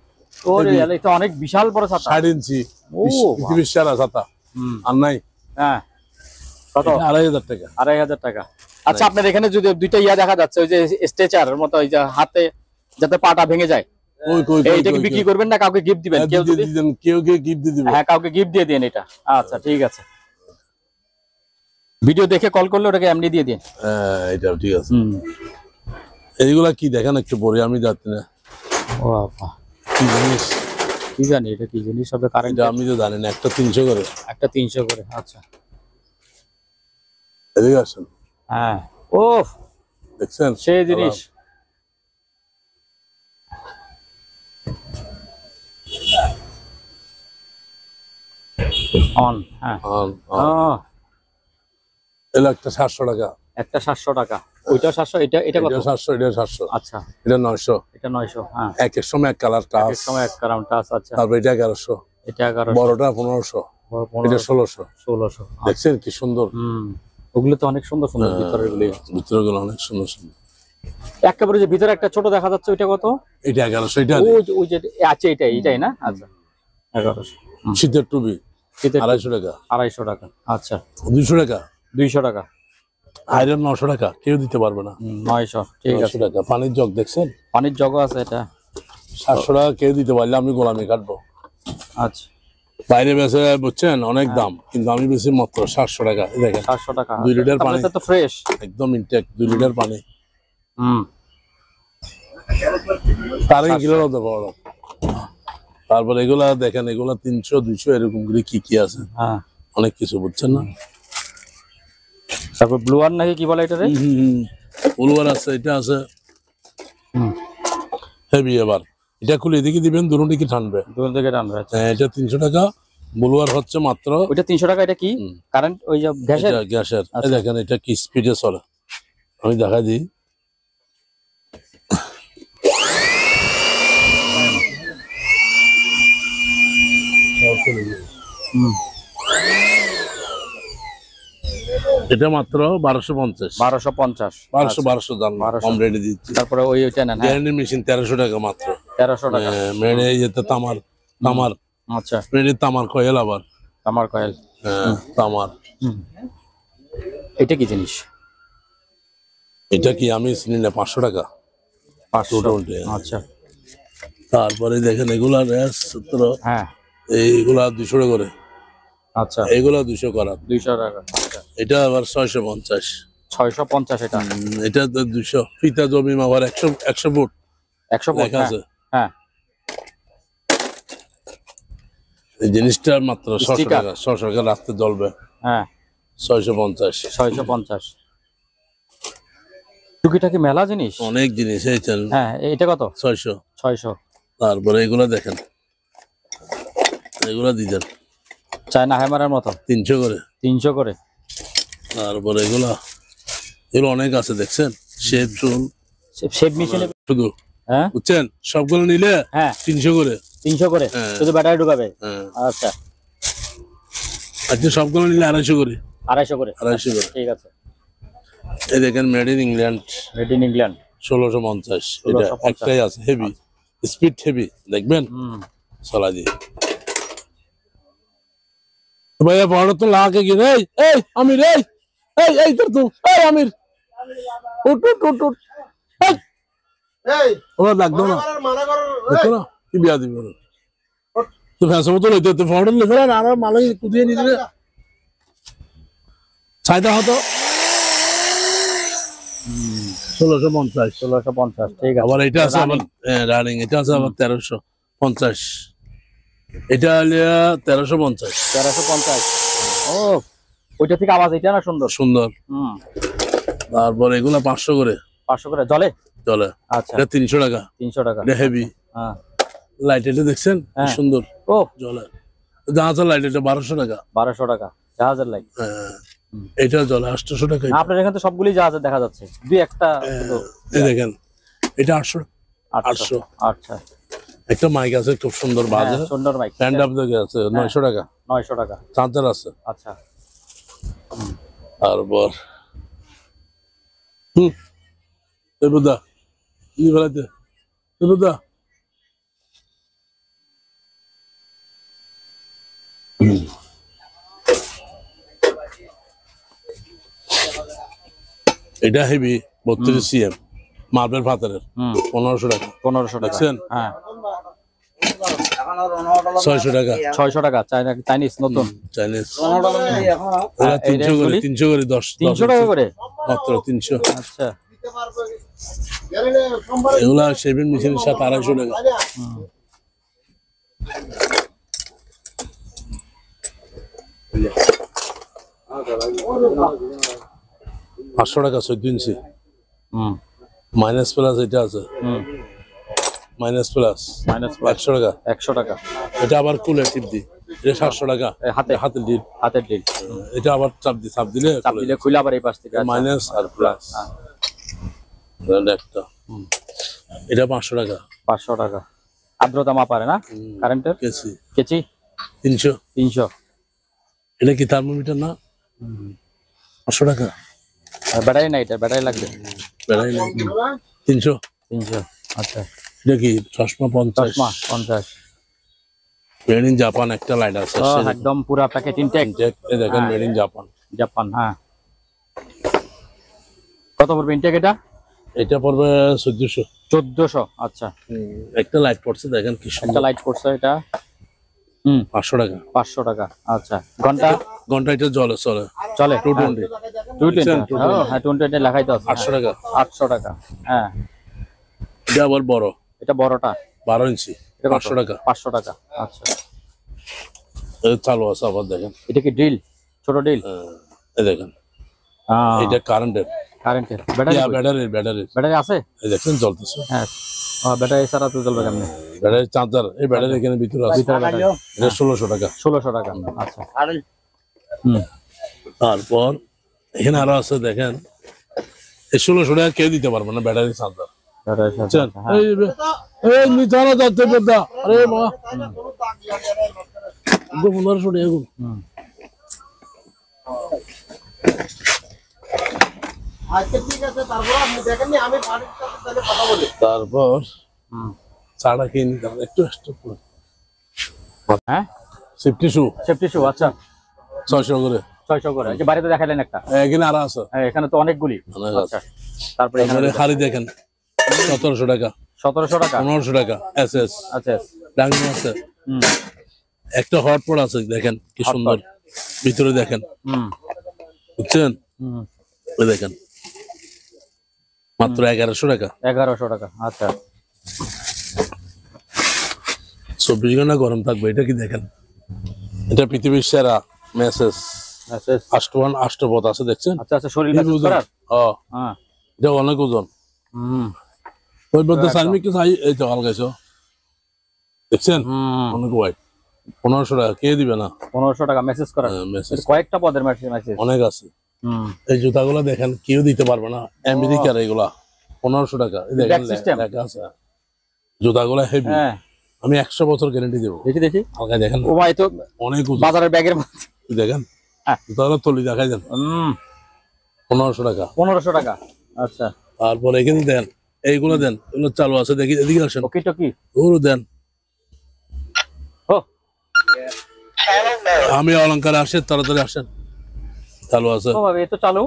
Speaker 1: ওরে এটা অনেক বিশাল বড় ছাতা।
Speaker 2: 60 ইঞ্চি
Speaker 1: ও,
Speaker 2: পৃথিবীর সেরা ছাতা। আর নাই,
Speaker 1: হ্যাঁ। কত?
Speaker 2: 2500 টাকা।
Speaker 1: 2500 টাকা। আচ্ছা, আপনার এখানে যদি দুইটা ইয়া দেখা যাচ্ছে, ওই যে স্ট্রেচার মতো, ওই যে হাতে যাতে পাটা ভেঙে যায়, এইটাকে বিক্রি করবেন না কাউকে গিফট দিবেন? কেউ যদি
Speaker 2: কেউ গিফট দিয়ে দিবে।
Speaker 1: হ্যাঁ, কাউকে গিফট দিয়ে দেন এটা। আচ্ছা, ঠিক আছে। ভিডিও দেখে কল করলে ওটাকে এমনি দিয়ে দিন।
Speaker 2: হ্যাঁ, এটাও ঠিক আছে। এইগুলা কি দেখেন একটু পরে, আমি যাচ্ছি না।
Speaker 1: ও বাবা,
Speaker 2: কি জিনিস
Speaker 1: কি জানি এটা কি জিনিস হবে। কারেন্ট
Speaker 2: এটা আমি তো জানি না। একটা 300 করে।
Speaker 1: একটা 300 করে। আচ্ছা,
Speaker 2: এদিকে আসেন,
Speaker 1: হ্যাঁ। ও,
Speaker 2: দেখছেন
Speaker 1: সেই জিনিস। অন, হ্যাঁ।
Speaker 2: এলো একটা 700 টাকা।
Speaker 1: একটা 700 টাকা। ওইটা 700, এটা কত?
Speaker 2: এটা 700, এটা 700।
Speaker 1: আচ্ছা,
Speaker 2: এটা 900।
Speaker 1: এটা 900। হ্যাঁ,
Speaker 2: এক এক সময় এক কালার টাচ,
Speaker 1: এক সময় এক কারাউন্ড টাচ। আচ্ছা,
Speaker 2: তারপর এটা 1100,
Speaker 1: এটা 1100,
Speaker 2: বড়টা 1500, এটা 1600।
Speaker 1: 1600।
Speaker 2: দেখছেন কি সুন্দর।
Speaker 1: ওগুলো তো অনেক সুন্দর সুন্দর ভিতরের গুলি।
Speaker 2: ভিতরে গুলো অনেক সুন্দর সুন্দর।
Speaker 1: একেবারে যে ভিতরে একটা ছোট দেখা যাচ্ছে, ওইটা কত?
Speaker 2: এটা 1100। এটা
Speaker 1: ওই যে আছে, এটাই না? আচ্ছা, 1100।
Speaker 2: শীতের টুপি
Speaker 1: শীতের
Speaker 2: 250 টাকা।
Speaker 1: 250 টাকা। আচ্ছা,
Speaker 2: 200 টাকা।
Speaker 1: 200 টাকা।
Speaker 2: আয়রন 900 টাকা, কেউ দিতে পারবে না।
Speaker 1: 900, ঠিক আছে।
Speaker 2: 900 টাকা। পানির জগ দেখছেন,
Speaker 1: পানির জগও আছে এটা।
Speaker 2: 700 টাকা কেউ দিতে পারলে আমি গোলামি কাটবো।
Speaker 1: আচ্ছা,
Speaker 2: বাইরে বেচে বুঝছেন অনেক দাম, কিন্তু আমি বেশি মাত্র 700 টাকা। দেখেন
Speaker 1: 700 টাকা।
Speaker 2: 2 লিটার পানি,
Speaker 1: তাহলে তো ফ্রেশ,
Speaker 2: একদম ইনটেক 2 লিটার পানি। তারই কিলো হতে পারো। তারপর এগুলা দেখেন, এগুলা 300 200 এরকম করে কি কি আছে।
Speaker 1: হ্যাঁ,
Speaker 2: অনেক কিছু, বুঝছেন না?
Speaker 1: তারপর ব্লু আর নাকি কি বলে এটা রে?
Speaker 2: ব্লুয়ার আছে, এটা আছে
Speaker 1: হুম,
Speaker 2: হেভি। এবার এটা খুলে এদিকে দিবেন, দুটো দিকে টানবে।
Speaker 1: দূর থেকে টানবে। আচ্ছা,
Speaker 2: হ্যাঁ, এটা 300 টাকা। ব্লুয়ার হচ্ছে মাত্র
Speaker 1: ওইটা 300 টাকা। এটা কি কারেন্ট ওই যে গ্যাসের?
Speaker 2: এটা গ্যাসের। এই
Speaker 1: আচ্ছা।
Speaker 2: দেখেন এটা কি স্পিডে চলে, আমি দেখা দিই।
Speaker 1: হুম,
Speaker 2: এটা মাত্র 1250।
Speaker 1: 1250।
Speaker 2: 1200 দাম
Speaker 1: 1200
Speaker 2: কম রেটে দিচ্ছি।
Speaker 1: তারপরে ওইটা নেন। হ্যাঁ,
Speaker 2: গ্যারান্টি মেশিন 1300 টাকা মাত্র।
Speaker 1: 1300 টাকা।
Speaker 2: মেনে যেতে তামার তামার
Speaker 1: আচ্ছা,
Speaker 2: মেনে তামার কয়েল আবার।
Speaker 1: আমার কয়েল।
Speaker 2: তামার।
Speaker 1: হুম, এটা কি জিনিস?
Speaker 2: এটা কি আমি চিনি না, 500 টাকা।
Speaker 1: 500।
Speaker 2: 220।
Speaker 1: আচ্ছা,
Speaker 2: তারপরে দেখেন এগুলা রেস সূত্র,
Speaker 1: হ্যাঁ,
Speaker 2: এইগুলা 200 টাকা করে,
Speaker 1: আচ্ছা,
Speaker 2: এইগুলা 200 করা।
Speaker 1: 200 টাকা। আচ্ছা,
Speaker 2: এটা আবার 650।
Speaker 1: 650 এটা।
Speaker 2: এটা তো 200 ফিতা জমি আবার 100 ফুট
Speaker 1: 100 ফুট।
Speaker 2: লেখা আছে।
Speaker 1: হ্যাঁ,
Speaker 2: এই জিনিসটা মাত্র 600
Speaker 1: Sticker।
Speaker 2: টাকা। 600 টাকা রাখতে জ্বলবে।
Speaker 1: হ্যাঁ,
Speaker 2: 650।
Speaker 1: 650। টুকিটাকি মেলা জিনিস।
Speaker 2: অনেক জিনিস এই চাল।
Speaker 1: হ্যাঁ, এটা কত?
Speaker 2: 600।
Speaker 1: 600।
Speaker 2: তারপরে এগুলা দেখেন, এগুলা দিতেন
Speaker 1: চায়না হ্যামারের মতো
Speaker 2: 300 করে।
Speaker 1: 300 করে।
Speaker 2: তারপরে এগুলো অনেক আছে দেখছেন, শেপ চুল
Speaker 1: শেপ মেশিনে।
Speaker 2: শুধু,
Speaker 1: হ্যাঁ,
Speaker 2: বুঝছেন, সবগুলো নিলে
Speaker 1: হ্যাঁ,
Speaker 2: 300 করে।
Speaker 1: 300 করে
Speaker 2: হ্যাঁ।
Speaker 1: শুধু ব্যাটারি ঢুকাবে।
Speaker 2: হ্যাঁ,
Speaker 1: আচ্ছা,
Speaker 2: আচ্ছা, সবগুলো নিলে 250 করে।
Speaker 1: 250 করে।
Speaker 2: 250 করে।
Speaker 1: ঠিক আছে।
Speaker 2: এই দেখেন made in England,
Speaker 1: made in England.
Speaker 2: 1650। এটা
Speaker 1: 1650।
Speaker 2: একটাই আছে হেভি, স্পিড হেভি, দেখবেন
Speaker 1: হুম,
Speaker 2: চলা দিয়ে। ভাইয়া বড় তো লাগে কি রে? এই আমির, এই এই এই তোর তো, এই আমির, উঠ উঠ উঠ উঠ। এই
Speaker 4: এই
Speaker 2: ওরা লাগতো না,
Speaker 4: মানা কর
Speaker 2: দেখো না কি বিয়া দিবে ওরা। তো ফ্যাশন মতো লইতে তো ফটো লিখে আর মালাই কুদিয়ে নিয়ে দিলে চাহিদা হতো 1650।
Speaker 1: 1650। ঠিক আছে।
Speaker 2: আবার এটা আছে আবার রানিং, এটা আছে আবার 1350। এটা হলে 1350।
Speaker 1: 1350। ও, ওইটা থেকে আওয়াজ এটা না সুন্দর।
Speaker 2: সুন্দর।
Speaker 1: হুম,
Speaker 2: তারপর এগুলা 500 করে
Speaker 1: 500 করে জলে।
Speaker 2: চলে।
Speaker 1: আচ্ছা,
Speaker 2: এটা 300 টাকা।
Speaker 1: 300 টাকা।
Speaker 2: এটা হেভি
Speaker 1: হ্যাঁ,
Speaker 2: লাইট, এটা দেখছেন কি
Speaker 1: হ্যাঁ।
Speaker 2: সুন্দর
Speaker 1: ও,
Speaker 2: জ্বলে। জাহাজের লাইট, এটা 1200 টাকা।
Speaker 1: 1200 টাকা জাহাজের লাইট।
Speaker 2: হ্যাঁ, এটা জ্বলে 800 টাকা। এটা।
Speaker 1: আপনার এখানে তো সবগুলি জাহাজের দেখা যাচ্ছে, দুই একটা শুধু।
Speaker 2: এই দেখেন এটা 800।
Speaker 1: 800। আচ্ছা,
Speaker 2: একটা মাইক আছে খুব সুন্দর বাজে,
Speaker 1: হ্যাঁ, সুন্দর মাইক।
Speaker 2: স্ট্যান্ড আপ দেখে আছে 900 টাকা।
Speaker 1: 900 টাকা।
Speaker 2: চার্জার আছে।
Speaker 1: আচ্ছা,
Speaker 2: তারপর এই বুদা কি বলাতে, এই বুদা এটা হেভি 32 সিএম মার্বেল পাথরের,
Speaker 1: হুম,
Speaker 2: 1500 টাকা।
Speaker 1: 1500 টাকা।
Speaker 2: দেখছেন?
Speaker 1: হ্যাঁ,
Speaker 3: এখন আর 19
Speaker 2: 600 টাকা।
Speaker 1: 600 টাকা। চাইনিজ নতুন।
Speaker 2: চাইনিজ।
Speaker 3: এখন
Speaker 2: ওরা
Speaker 1: এই
Speaker 2: 300 করে,
Speaker 1: রেঞ্জগুলি?
Speaker 2: 300 করে 10
Speaker 1: 300 টাকা করে।
Speaker 2: মাত্র 300।
Speaker 1: আচ্ছা,
Speaker 4: দিতে পারবে গেলে সোমবার
Speaker 2: এগুলা শেভিং মেশিনের সাথে 250 টাকা।
Speaker 1: হুম,
Speaker 2: 500 টাকা 14 ইঞ্চি
Speaker 1: হুম,
Speaker 2: মাইনাস প্লাস। এটা আছে
Speaker 1: হুম,
Speaker 2: মাইনাস প্লাস
Speaker 1: মাইনাস
Speaker 2: 100 টাকা।
Speaker 1: 100 টাকা।
Speaker 2: এটা আবার কুলে টিপ দি, এটা 700 টাকা।
Speaker 1: এই হাতে
Speaker 2: হাতে ডিল।
Speaker 1: হাতের ডিল।
Speaker 2: এটা আবার চাপ দিলে
Speaker 1: চাপ দিলে খুলে আবার এই পাশ থেকে। আচ্ছা,
Speaker 2: মাইনাস আর প্লাস। একটা এটা 500 টাকা।
Speaker 1: 500 টাকা। আর্দ্রতা মাপারে না কারেন্টের
Speaker 2: কেসি
Speaker 1: কেচি।
Speaker 2: 300।
Speaker 1: 300।
Speaker 2: এটা কি থার্মোমিটার না? 500 টাকা।
Speaker 1: আর ব্যাটারি নাই, এটা ব্যাটারি লাগবে।
Speaker 2: বেড়াই না 300।
Speaker 1: 300। আচ্ছা,
Speaker 2: এটা কি চশমা 50।
Speaker 1: চশমা 50।
Speaker 2: মেড ইন জাপান একটা লাইট আছে
Speaker 1: ও, একদম পুরা প্যাকেট ইনটেক।
Speaker 2: এই দেখেন মেড ইন জাপান।
Speaker 1: জাপান। হ্যাঁ, কত পড়বে ইনটেক এটা?
Speaker 2: এটা পড়বে 1400।
Speaker 1: 1400। আচ্ছা,
Speaker 2: একটা লাইট পড়ছে দেখেন কি
Speaker 1: একটা
Speaker 2: সুন্দর।
Speaker 1: লাইট পড়ছে এটা। হুম,
Speaker 2: 500 টাকা।
Speaker 1: 500 টাকা। আচ্ছা, ঘন্টা
Speaker 2: ঘন্টা এটা চলে
Speaker 1: চলে
Speaker 2: 220।
Speaker 1: 220। হ্যাঁ, 220 লেখাই তো আছে।
Speaker 2: 800 টাকা।
Speaker 1: 800 টাকা। হ্যাঁ,
Speaker 2: এটা আবার বড়
Speaker 1: এটা বড়টা।
Speaker 2: 12 ইঞ্চি,
Speaker 1: এটা কত?
Speaker 2: 500 টাকা।
Speaker 1: 500 টাকা। আচ্ছা,
Speaker 2: এটা চালু আছে আবার দেখেন।
Speaker 1: এটা কি ড্রিল? ছোট ড্রিল?
Speaker 2: এই দেখেন এটা কারেন্টের
Speaker 1: কারেন্টের ব্যাটারি
Speaker 2: ব্যাটারি
Speaker 1: আছে?
Speaker 2: এই দেখছেন চলতেছে।
Speaker 1: হ্যাঁ, ব্যাটারি ছাড়া তো চলবে কেমনে?
Speaker 2: ব্যাটারি চার্জার, এই ব্যাটারি এখানে ভিতরে আছে।
Speaker 1: ভিতরে ব্যাটারি
Speaker 2: এটা 1600 টাকা।
Speaker 1: 1600 টাকা। আচ্ছা।
Speaker 2: তারপর এখানে আরো আছে দেখেন, এই 1600 টাকা কেউ দিতে পারবে না ব্যাটারি চার্জার।
Speaker 1: ব্যাটারি
Speaker 2: বুঝছেন?
Speaker 1: হ্যাঁ।
Speaker 2: এই নিচানা যাচ্ছে বেদা, আরে মা গো 1500 টাকা গো।
Speaker 4: আচ্ছা ঠিক আছে, তারপর আপনি দেখেন নি, আমি বাড়ির সাথে তাহলে কথা বলি।
Speaker 2: তারপর চাটা খেয়ে নিতে হবে একটু একটু করে।
Speaker 1: হ্যাঁ,
Speaker 2: সেফটি শু
Speaker 1: সেফটি শু। আচ্ছা,
Speaker 2: 600 করে।
Speaker 1: 600 করে। এই যে বাড়িতে দেখালেন একটা,
Speaker 2: এখানে আরো আছে।
Speaker 1: হ্যাঁ, এখানে তো অনেকগুলি।
Speaker 2: অনেক আছে।
Speaker 1: আচ্ছা, তারপরে এখানে
Speaker 2: তারপরে হাড়ি দেখেন 1700 টাকা,
Speaker 1: 1700 টাকা।
Speaker 2: 1500 টাকা এসএস
Speaker 1: আচ্ছা।
Speaker 2: ডাঙ্গি আছে। একটা হটপট আছে দেখেন কি সুন্দর, ভিতরে দেখেন, বুঝছেন? এই দেখেন মাত্র 1100 টাকা।
Speaker 1: 1100 টাকা। আচ্ছা।
Speaker 2: 24 ঘন্টা গরম থাকবে। এটা কি দেখেন, এটা পৃথিবীর সেরা মেসেজ
Speaker 1: মেসেজ।
Speaker 2: আষ্টপথ আছে দেখছেন?
Speaker 1: আচ্ছা আচ্ছা, শরীর মেসেজ করার। হ্যাঁ,
Speaker 2: এটা অনেক ওজন। ওই মধ্যে সার্মিক কি চাই, এই তো আলগাইছো দেখছেন, অনেক ওয়াইট। 1500 টাকা কে দিবে না?
Speaker 1: 1500 টাকা মেসেজ করার।
Speaker 2: মেসেজ
Speaker 1: কয়েকটা পদের মেসেজ।
Speaker 2: অনেক আছে। এই জুতাগুলো দেখেন কেউ দিতে পারবে না, আমেরিকার এগুলা 1500 টাকা। এই দেখেন লেখা আছে, জুতাগুলো হেভি।
Speaker 1: হ্যাঁ,
Speaker 2: আমি 100 বছর গ্যারান্টি দেবো।
Speaker 1: দেখি।
Speaker 2: হালকা দেখেন,
Speaker 1: ও ভাই তো
Speaker 2: অনেক ওজন।
Speaker 1: বাজারের ব্যাগের মধ্যে
Speaker 2: দেখেন জুতাগুলো তলি দেখাই দেন, 1500 টাকা।
Speaker 1: 1500 টাকা। আচ্ছা।
Speaker 2: তারপর এখানে দেন, এইগুলো দেন, এগুলো চালু আছে দেখি, এদিকে আসেন।
Speaker 1: ওকে টকি
Speaker 2: ওগুলো দেন।
Speaker 1: ও,
Speaker 2: আমি অলঙ্কারে আসেন, তাড়াতাড়ি আসেন, চালু আছে।
Speaker 1: ও ভাই, এ তো চালু।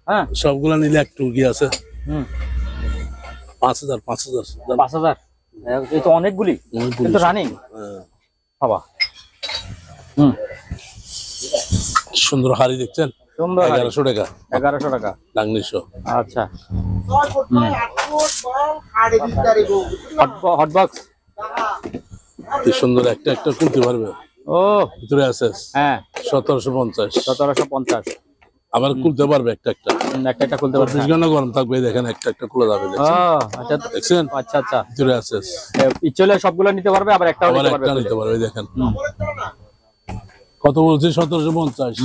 Speaker 1: হ্যাঁ,
Speaker 2: সবগুলা নিলে একটু কি আছে, 5000
Speaker 1: 5000। এই তো অনেকগুলি, কিন্তু রানিং বাবা।
Speaker 2: সুন্দর হাড়ি দেখছেন,
Speaker 1: সুন্দর।
Speaker 2: 1100 টাকা।
Speaker 1: 1100 টাকা।
Speaker 2: ডাংনিশো।
Speaker 1: আচ্ছা।
Speaker 4: 6 ফুট বাই 8 ফুট বাই 8.5 তারিখ
Speaker 1: হট বক্স।
Speaker 2: কি সুন্দর, একটা একটা খুলতে পারবে।
Speaker 1: ও,
Speaker 2: ভিতরে আছে
Speaker 1: হ্যাঁ,
Speaker 2: 1750।
Speaker 1: 1750।
Speaker 2: আবার খুলতে পারবে একটা একটা।
Speaker 1: একটা একটা খুলতে পারবে।
Speaker 2: 24 ঘন্টা গরম থাকবে, দেখেন একটা একটা খুলে যাবে দেখছেন।
Speaker 1: আচ্ছা
Speaker 2: দেখছেন?
Speaker 1: আচ্ছা আচ্ছা।
Speaker 2: ভিতরে আছে,
Speaker 1: ইচ্ছলে সবগুলো নিতে পারবে, আবার একটাও
Speaker 2: আবার
Speaker 1: নিতে পারবে।
Speaker 2: একটা নিতে পারবে। দেখেন কত বলছি, 1750।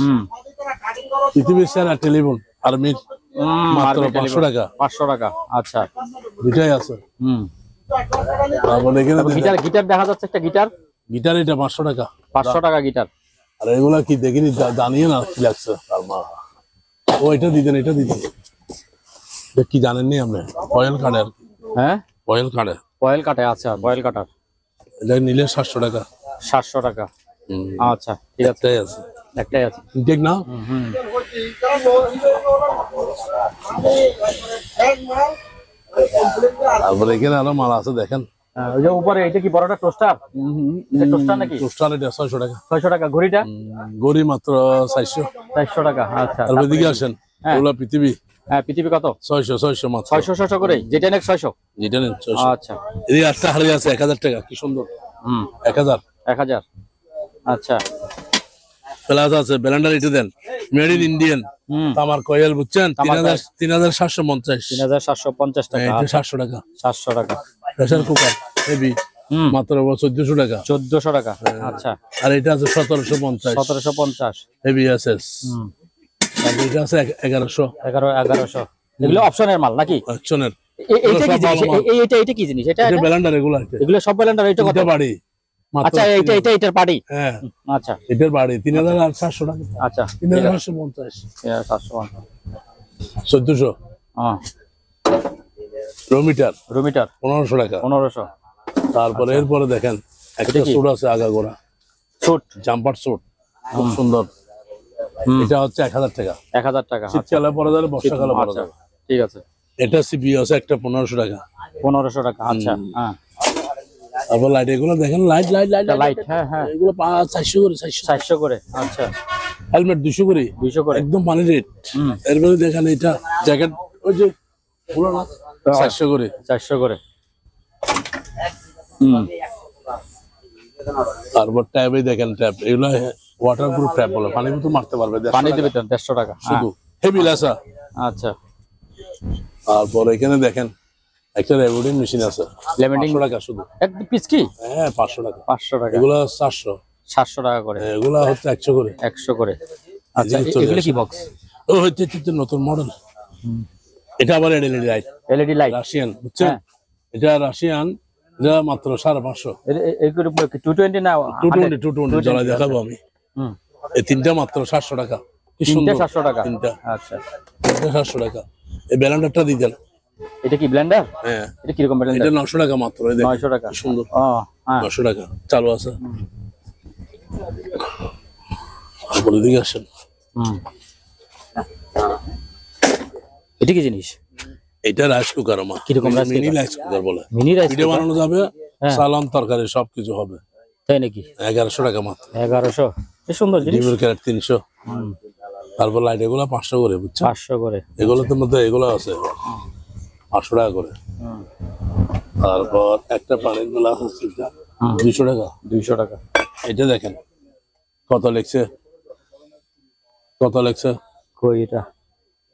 Speaker 2: পৃথিবীর সেরা টেলিফোন আর্মির, মাত্র 500 টাকা।
Speaker 1: 500 টাকা। আচ্ছা।
Speaker 2: দুটাই আছে। তারপর এখানে
Speaker 1: গিটার দেখা যাচ্ছে, একটা গিটার।
Speaker 2: গিটার এটা 500 টাকা।
Speaker 1: 500 টাকা গিটার।
Speaker 2: আর এগুলা কি দেখিনি, জানিয়ে না কি লাগছে। আর মা ও এটা দিতেন, এটা দিতেন, কি জানেননি আপনি? অয়েল কাটে আর কি।
Speaker 1: হ্যাঁ,
Speaker 2: অয়েল কাটে,
Speaker 1: অয়েল কাটে। আচ্ছা, অয়েল কাটার।
Speaker 2: এটা নিলে 700 টাকা।
Speaker 1: 700 টাকা। আচ্ছা, ঠিক আছে।
Speaker 2: একটাই আছে,
Speaker 1: একটাই আছে।
Speaker 2: ঠিক না? তারপরে এখানে আরো মাল আছে দেখেন।
Speaker 1: ওই যে উপরে এটা কি বড়টা টোস্টার? এটা টোস্টার নাকি?
Speaker 2: টোস্টার এটা 600 টাকা।
Speaker 1: 600 টাকা। ঘড়িটা?
Speaker 2: গড়ি মাত্র 400।
Speaker 1: 400 টাকা। আচ্ছা।
Speaker 2: আর ওইদিকে আসেন, এগুলা পৃথিবী।
Speaker 1: হ্যাঁ, পৃথিবী কত?
Speaker 2: 600 মাত্র।
Speaker 1: 600 করে, যেটা নেক 600।
Speaker 2: যেটা নেন 600।
Speaker 1: আচ্ছা।
Speaker 2: এদিকে একটা হাড়ি আছে 1000 টাকা, কি সুন্দর। 1000।
Speaker 1: 1000। আচ্ছা।
Speaker 2: প্লাস আছে ব্লেন্ডার, এটা দেন, মেড ইন ইন্ডিয়ান তামার কয়েল, বুঝছেন? 3750।
Speaker 1: 3750 টাকা।
Speaker 2: এটা 700 টাকা।
Speaker 1: 700 টাকা।
Speaker 2: প্রেসার কুকার হেভি, মাত্র 1400 টাকা।
Speaker 1: 1400 টাকা। আচ্ছা।
Speaker 2: আর এটা আছে 1750।
Speaker 1: 1750।
Speaker 2: Heavy SS. আর এটা আছে 1100।
Speaker 1: 1100। এগুলো অপশনের মাল নাকি?
Speaker 2: অপশনের।
Speaker 1: এইটা কি জিনিস? এইটা কি জিনিস? এটা
Speaker 2: এটা ব্লেন্ডার,
Speaker 1: এগুলো সব ব্লেন্ডার। এটা কত?
Speaker 2: এটা বাড়ি মাত্র।
Speaker 1: আচ্ছা, এটার পার্টি।
Speaker 2: হ্যাঁ,
Speaker 1: আচ্ছা।
Speaker 2: এটার বাড়ি 3700 টাকা।
Speaker 1: আচ্ছা,
Speaker 2: 3750।
Speaker 1: 750।
Speaker 2: 1400।
Speaker 1: হ্যাঁ,
Speaker 2: রুমিটার
Speaker 1: রুমিটার
Speaker 2: 1500 টাকা।
Speaker 1: 1500।
Speaker 2: তারপরে এরপরে দেখেন একটা স্যুট আছে আগাগোড়া,
Speaker 1: স্যুট,
Speaker 2: জাম্পার স্যুট, খুব সুন্দর। এটা হচ্ছে 1000 টাকা।
Speaker 1: 1000 টাকা।
Speaker 2: শীতকালে পরা যাবে, বর্ষাকালে পরা
Speaker 1: আচ্ছা,
Speaker 2: যাবে।
Speaker 1: ঠিক আছে।
Speaker 2: এটা সিপি আছে একটা 1500 টাকা।
Speaker 1: 1500 টাকা। আচ্ছা। হ্যাঁ,
Speaker 2: তারপর লাইট, এগুলো দেখেন, লাইট।
Speaker 1: লাইট। হ্যাঁ হ্যাঁ,
Speaker 2: এগুলো 400 করে।
Speaker 1: 400 করে। আচ্ছা।
Speaker 2: হেলমেট 200 করে।
Speaker 1: 200 করে।
Speaker 2: একদম পানি রেট। এরপরে দেখেন এটা জ্যাকেট, ওই যে পুরো না, 400 করে।
Speaker 1: 400 করে।
Speaker 2: তারপর ট্যাবে দেখেন, ট্যাব এগুলো ওয়াটার প্রুফ ট্যাব বলে, পানি কিন্তু মারতে পারবে।
Speaker 1: পানি দিবে তো 150 টাকা।
Speaker 2: শুধু হেভি লেসা।
Speaker 1: আচ্ছা,
Speaker 2: তারপর এখানে দেখেন একটা রেকর্ডিং মেশিন আছে,
Speaker 1: লেমিনেটিং
Speaker 2: 500 টাকা শুধু।
Speaker 1: এক পিস কি?
Speaker 2: হ্যাঁ 500 টাকা।
Speaker 1: 500 টাকা,
Speaker 2: এগুলো 400,
Speaker 1: 700 টাকা করে,
Speaker 2: এগুলো হচ্ছে 100 করে।
Speaker 1: 100 করে। আচ্ছা,
Speaker 2: এদিকে চলে
Speaker 1: এগুলো কি
Speaker 2: আসে।
Speaker 1: বক্স?
Speaker 2: ও হচ্ছে নতুন মডেল। এটা আবার LED light,
Speaker 1: LED light.
Speaker 2: Russian, বুঝছেন?
Speaker 1: হ্যাঁ।
Speaker 2: এটা রাশিয়ান, এটা মাত্র 550।
Speaker 1: এগুলো 220 না
Speaker 2: 220 জ্বালা দেখাবো আমি।
Speaker 1: হুম,
Speaker 2: এই তিনটা মাত্র 700 টাকা। কি
Speaker 1: তিনটে
Speaker 2: সুন্দর
Speaker 1: 700 টাকা।
Speaker 2: তিনটা,
Speaker 1: আচ্ছা,
Speaker 2: তিনটা 700 টাকা। এই ব্লেন্ডারটা দিয়ে দেন।
Speaker 1: এটা কি ব্লেন্ডার?
Speaker 2: হ্যাঁ,
Speaker 1: এটা কি রকম
Speaker 2: এটা
Speaker 1: ব্লেন্ডার?
Speaker 2: 900 টাকা মাত্র। এই দেখেন
Speaker 1: 900 টাকা।
Speaker 2: কি সুন্দর,
Speaker 1: ও হ্যাঁ,
Speaker 2: 900 টাকা চালু আছে। বলে দিকে আসেন।
Speaker 1: হুম। এটা কি জিনিস?
Speaker 2: এটা রাইস কুকার, আমার
Speaker 1: কিরকম rice
Speaker 2: mini
Speaker 1: cooker?
Speaker 2: Rice cooker বলে।
Speaker 1: মিনি রাইস
Speaker 2: ভিডিও বানানো যাবে,
Speaker 1: হ্যাঁ।
Speaker 2: সালান তরকারি সবকিছু হবে।
Speaker 1: তাই নাকি?
Speaker 2: 1100 টাকা মাত্র।
Speaker 1: 1100। কি সুন্দর জিনিস।
Speaker 2: ডিমের ক্যারেট 300।
Speaker 1: হুম,
Speaker 2: তারপর লাইট এগুলো 500 করে, বুঝছো?
Speaker 1: 500 করে।
Speaker 2: এগুলোর মধ্যে এগুলো আছে 500 টাকা করে।
Speaker 1: হুম,
Speaker 2: তারপর একটা পানির গ্লাস আছে 200 টাকা।
Speaker 1: 200 টাকা।
Speaker 2: এটা দেখেন কত লিখছে, কত লিখছে।
Speaker 1: কই এটা?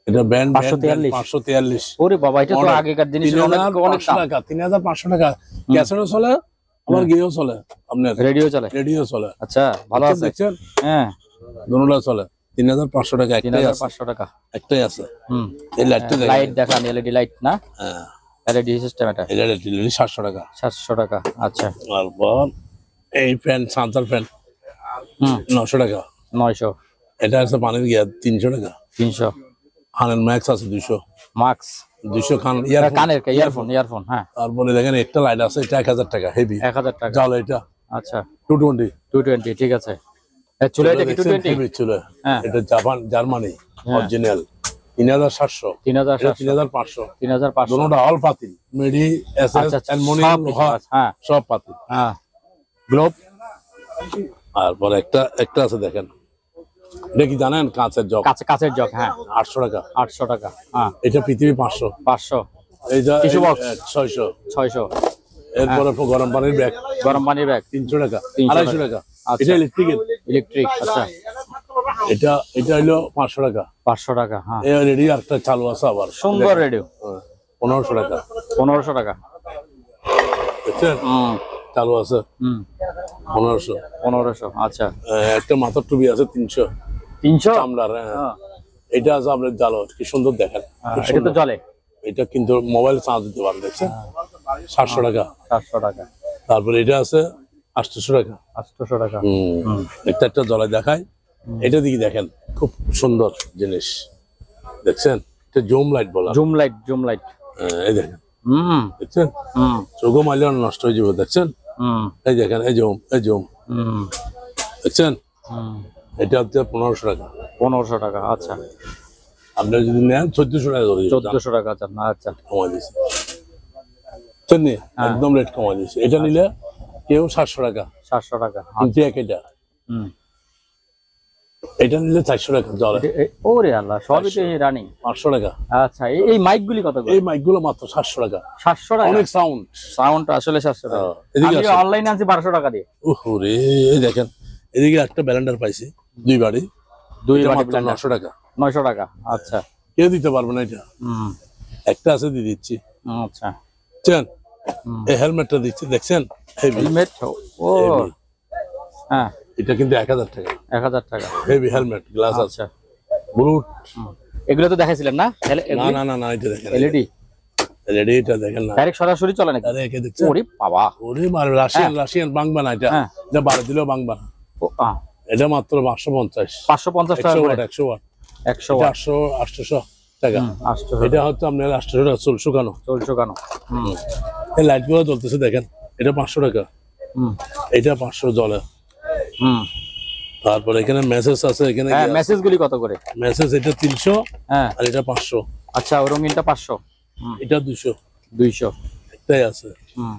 Speaker 2: এটা ব্যান্ড
Speaker 1: 543।
Speaker 2: 543।
Speaker 1: ওরে বাবা, এটা তো আগেকার জিনিসের অনেক অনেক
Speaker 2: 3500 টাকা, 3500 টাকা। ক্যাসেটও চলে, আমার গিয়েও চলে, আপনার
Speaker 1: রেডিও চলে।
Speaker 2: রেডিও চলে।
Speaker 1: আচ্ছা, ভালো আছে।
Speaker 2: দেখছেন,
Speaker 1: হ্যাঁ,
Speaker 2: দুটোটা চলে। 3500 টাকা একটাই আছে,
Speaker 1: 3500 টাকা।
Speaker 2: একটাই আছে।
Speaker 1: হুম,
Speaker 2: এই লাইটটা দেখেন।
Speaker 1: লাইট দেখান, এলইডি লাইট না?
Speaker 2: হ্যাঁ,
Speaker 1: এলইডি সিস্টেম এটা।
Speaker 2: এটা 700 টাকা।
Speaker 1: 700 টাকা। আচ্ছা।
Speaker 2: তারপর এই ফ্যান, সান্তার ফ্যান
Speaker 1: হুম,
Speaker 2: 900 টাকা।
Speaker 1: 900।
Speaker 2: এটা আছে পানির গিয়া 300 টাকা।
Speaker 1: 300।
Speaker 2: হানের ম্যাক্স আছে 200।
Speaker 1: মাক্স
Speaker 2: 200 খান ইয়ারফোন।
Speaker 1: কানের ইয়ারফোন। হ্যাঁ,
Speaker 2: তারপরে দেখেন একটা লাইট আছে, এটা 1000 টাকা, হেভি
Speaker 1: 1000 টাকা।
Speaker 2: জাল। এটা
Speaker 1: আচ্ছা,
Speaker 2: 220
Speaker 1: 220। ঠিক আছে। চলে এটা কি 220?
Speaker 2: হেভি চুলে।
Speaker 1: হ্যাঁ।
Speaker 2: এটা জার্মানি
Speaker 1: হ্যাঁ।
Speaker 2: অরিজিনাল 3700।
Speaker 1: 3700।
Speaker 2: 3500।
Speaker 1: 3500।
Speaker 2: দুটোটা অল পাতিল, মেডি, এসএস,
Speaker 1: আচ্ছা,
Speaker 2: অ্যালুমিনিয়াম, লোহা,
Speaker 1: হ্যাঁ
Speaker 2: সব পাতিল।
Speaker 1: হ্যাঁ। গ্লোব।
Speaker 2: তারপর একটা আছে দেখেন, এটা কি জানেন? কাঁচের জগ,
Speaker 1: কাচের জগ। হ্যাঁ,
Speaker 2: 800 টাকা।
Speaker 1: 800 টাকা। হ্যাঁ,
Speaker 2: এটা পৃথিবী 500।
Speaker 1: 500।
Speaker 2: এইটা
Speaker 1: টিস্যু বক্স
Speaker 2: 600।
Speaker 1: 600।
Speaker 2: এরপরে গরম পানির ব্যাগ
Speaker 1: গরম পানির ব্যাগ
Speaker 2: 300 টাকা।
Speaker 1: 300
Speaker 2: 250 টাকা।
Speaker 1: আচ্ছা।
Speaker 2: এটা ইলেকট্রিক্যাল,
Speaker 1: ইলেকট্রিক। আচ্ছা,
Speaker 2: এটা হলো 500 টাকা।
Speaker 1: 500 টাকা। হ্যাঁ,
Speaker 2: এই রেডি একটা চালু আছে আবার,
Speaker 1: সুন্দর রেডিও।
Speaker 2: 1500 টাকা।
Speaker 1: 1500 টাকা।
Speaker 2: দেখছেন
Speaker 1: হুম
Speaker 2: চালু আছে,
Speaker 1: হুম
Speaker 2: 1500।
Speaker 1: 1500। আচ্ছা,
Speaker 2: একটা মাথার টুপি আছে 300
Speaker 1: 300।
Speaker 2: চামড়ার। এটা আছে আপনার জালো, কি সুন্দর দেখেন, খুব
Speaker 1: এটা তো
Speaker 2: সুন্দর।
Speaker 1: চলে।
Speaker 2: এটা কিন্তু মোবাইল চার্জ দিতে পারেন, দেখছেন 700 টাকা।
Speaker 1: 700 টাকা।
Speaker 2: তারপরে এটা আছে 800 টাকা।
Speaker 1: 800 টাকা।
Speaker 2: একটা জলে দেখায়, এটা দিকে দেখেন, খুব সুন্দর জিনিস, দেখছেন? এটা জুম লাইট বলা।
Speaker 1: Zoom light.
Speaker 2: এই দেখেন,
Speaker 1: হুম
Speaker 2: দেখছেন?
Speaker 1: হুম
Speaker 2: চোখও মারলে নষ্ট হয়ে যাবে, দেখছেন?
Speaker 1: হুম
Speaker 2: এই দেখেন, এই জুম,
Speaker 1: হুম
Speaker 2: দেখছেন?
Speaker 1: হুম।
Speaker 2: এটা হচ্ছে 1500 টাকা।
Speaker 1: 1500 টাকা। আচ্ছা,
Speaker 2: আপনি যদি নেন 1400 টাকা করে
Speaker 1: 1400 টাকা। আচ্ছা, আচ্ছা।
Speaker 2: কমাই দিচ্ছে, বুঝছেন নি? একদম রেট কমাই দিচ্ছে। এটা নিলে কেউ 700 টাকা,
Speaker 1: 700 টাকা।
Speaker 2: কিন্তু এটা
Speaker 1: হুম।
Speaker 2: এটা নিলে 400 টাকা জলে।
Speaker 1: ওরে আল্লাহ, সবই তো রানিং।
Speaker 2: 500 টাকা।
Speaker 1: আচ্ছা, এই মাইক গুলি কত করে?
Speaker 2: এই মাইকগুলো মাত্র 700 টাকা।
Speaker 1: 700 টাকা।
Speaker 2: অনেক সাউন্ড।
Speaker 1: সাউন্ড আসলে 700 টাকা।
Speaker 2: এদিকে
Speaker 1: আমি
Speaker 2: আসেন।
Speaker 1: অনলাইনে আনছি 1200 টাকা দিয়ে।
Speaker 2: ওরে, এই দেখেন, এদিকে একটা ব্লেন্ডার পাইছি 2 বাড়ি, এটা
Speaker 1: বাটি
Speaker 2: মাত্র
Speaker 1: blender।
Speaker 2: 900 টাকা।
Speaker 1: 900 টাকা। আচ্ছা।
Speaker 2: কেউ দিতে পারবে না এটা।
Speaker 1: হুম
Speaker 2: একটা আছে দিয়ে দিচ্ছি,
Speaker 1: আচ্ছা।
Speaker 2: বুঝছেন? এই হেলমেটটা দিচ্ছি, দেখছেন? হেভি।
Speaker 1: হেলমেট। ও
Speaker 2: Heavy।
Speaker 1: হ্যাঁ,
Speaker 2: এটা কিন্তু 1000 টাকা।
Speaker 1: 1000 টাকা।
Speaker 2: হেভি হেলমেট, গ্লাস আছে,
Speaker 1: আচ্ছা।
Speaker 2: ব্লুট।
Speaker 1: এগুলো তো দেখাইছিলেন না?
Speaker 2: না, এটা দেখেন,
Speaker 1: এলইডি
Speaker 2: রেডি, এটা দেখেন না।
Speaker 1: ডাইরেক্ট সরাসরি চলে নাকি?
Speaker 2: আরে একে দেখছেন?
Speaker 1: ওরে বাবা।
Speaker 2: ওরে মার, রাশিয়ান বাংবা না এটা।
Speaker 1: হ্যাঁ।
Speaker 2: এটা 12 দিলেও বাংবা না। এটা মাত্র 550।
Speaker 1: 550 টাকা
Speaker 2: 100
Speaker 1: করে।
Speaker 2: Watt, 100 watt.
Speaker 1: 100
Speaker 2: এটা
Speaker 1: ওয়াট।
Speaker 2: 800 টাকা।
Speaker 1: 800
Speaker 2: এটা হচ্ছে আপনার 800 টাকা চুল শুকানো।
Speaker 1: চলছো কেন?
Speaker 2: এই লাইট গুলো জ্বলতেছে দেখেন, এটা 500 টাকা।
Speaker 1: হুম
Speaker 2: এটা 500 জ্বলে।
Speaker 1: হুম।
Speaker 2: তারপর এখানে মেসেজ আছে, এখানে
Speaker 1: হ্যাঁ, মেসেজ গুলি কত করে?
Speaker 2: মেসেজ এটা 300,
Speaker 1: হ্যাঁ।
Speaker 2: আর এটা 500।
Speaker 1: আচ্ছা, ওই রঙিনটা 500।
Speaker 2: এটা 200।
Speaker 1: 200।
Speaker 2: একটাই আছে।
Speaker 1: হুম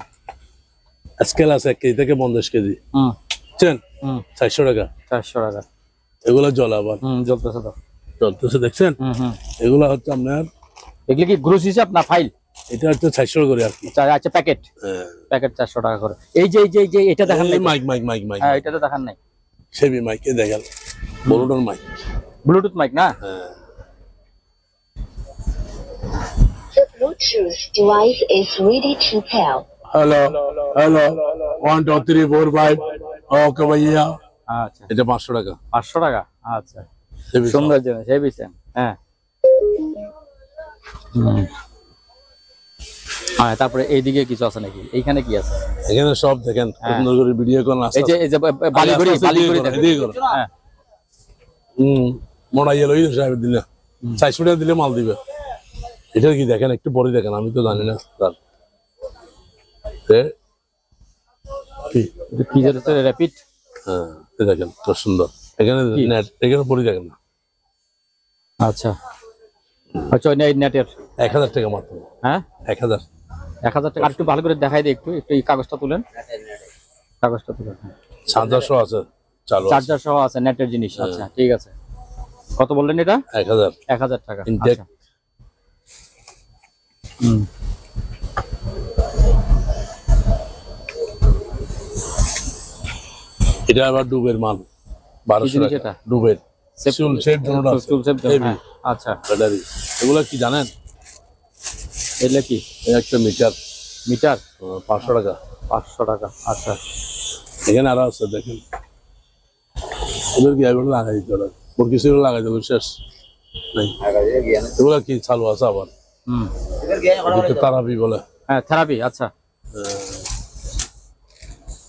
Speaker 2: স্কেল আছে 1 কেজি থেকে 50 কেজি,
Speaker 1: হুম
Speaker 2: বুঝছেন?
Speaker 1: হুম
Speaker 2: 400 টাকা।
Speaker 1: 400 টাকা।
Speaker 2: এগুলো জ্বলে আবার,
Speaker 1: জ্বলতেছে তো।
Speaker 2: জ্বলতেছে, দেখছেন?
Speaker 1: হুম।
Speaker 2: এগুলো হচ্ছে আপনার,
Speaker 1: এগুলি কি গ্রুস হিসাব না ফাইল?
Speaker 2: এটা হচ্ছে 400 করে আর কি।
Speaker 1: আচ্ছা, প্যাকেট। প্যাকেট 400 টাকা করে। এই যে এটা দেখান নাই?
Speaker 2: মাইক
Speaker 1: হ্যাঁ, এটা তো দেখান নাই।
Speaker 2: সেবি মাইক, এ দেখেন, বড়টার মাইক।
Speaker 1: ব্লুটুথ মাইক না?
Speaker 6: Bluetooth device is ready to pair.
Speaker 2: Hello hello 1 2 3 4 5 ওকে ভাইয়া
Speaker 1: আচ্ছা
Speaker 2: এটা 500 টাকা
Speaker 1: 500 টাকা আচ্ছা
Speaker 2: হেভি
Speaker 1: সুন্দর জিনিস হেভি সেম হ্যাঁ হ্যাঁ তারপরে এইদিকে কিছু আছে নাকি এইখানে কি আছে
Speaker 2: এখানে সব দেখেন সুন্দর করে ভিডিও কোন আছে
Speaker 1: এই যে বালিগুড়ি দেখেন।
Speaker 2: এদিকে করো
Speaker 1: হ্যাঁ
Speaker 2: মোড়া ইয়ে লই সাহেব দিলে 400 টাকা দিলে মাল দিবে এটা কি দেখেন একটু পরে দেখেন আমি তো জানি না স্যার কি
Speaker 1: এটা কি যেটা র‍্যাপিড
Speaker 2: হ্যাঁ এই দেখেন তো সুন্দর এখানে নেট এখানে পরে দেখেন না
Speaker 1: আচ্ছা আচ্ছা ওই নেটের
Speaker 2: 1000 টাকা মাত্র
Speaker 1: হ্যাঁ
Speaker 2: 1000
Speaker 1: 1000 টাকা আর একটু ভালো করে দেখাই দিই একটু একটু এই কাগজটা তুলেন কাগজটা তুলেন
Speaker 2: চার্জারশো আছে চালু
Speaker 1: চার্জার সহ আছে নেটের জিনিস আচ্ছা ঠিক আছে কত বললেন এটা
Speaker 2: 1000
Speaker 1: 1000 টাকা
Speaker 2: ইনটেক
Speaker 1: আচ্ছা হুম
Speaker 2: এটা আবার ডুবের মাল 1200
Speaker 1: জিনিস
Speaker 2: টাকা
Speaker 1: এটা?
Speaker 2: ডুবের চুল শেড জন্য আছে
Speaker 1: টুল সেভ
Speaker 2: Heavy।
Speaker 1: আচ্ছা
Speaker 2: ব্যাটারি এগুলো কি জানেন
Speaker 1: এটা কি
Speaker 2: এই একটা মিটার
Speaker 1: মিটার
Speaker 2: 500 টাকা
Speaker 1: 500 টাকা আচ্ছা
Speaker 2: এখানে আরো আছে দেখেন ওদের কি এগুলো লাগাই দিতে হবে ওর কিছু লাগাই দেবো শেষ নাই এগুলো কি চালু আছে আবার
Speaker 1: হুম
Speaker 2: এদিকে তারাবি বলে
Speaker 1: হ্যাঁ থেরাপি আচ্ছা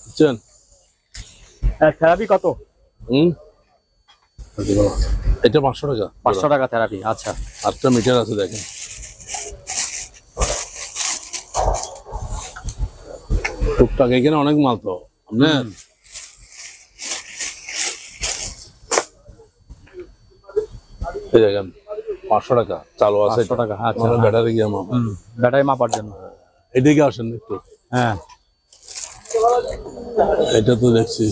Speaker 2: বুঝছেন
Speaker 1: হ্যাঁ থেরাপি কত
Speaker 2: এটা 500 টাকা
Speaker 1: 500 টাকা থেরাপি আচ্ছা
Speaker 2: আটটা মিটার আছে দেখেন টুকটাক এখানে অনেক মাল তো আপনার এই দেখেন 500 টাকা চালু আছে
Speaker 1: 500 টাকা আচ্ছা
Speaker 2: মানে ব্যাটারি গিয়ে মাপা
Speaker 1: ব্যাটারি মাপার জন্য
Speaker 2: এদিকে আসেন একটু
Speaker 1: হ্যাঁ
Speaker 2: এটা তো দেখছি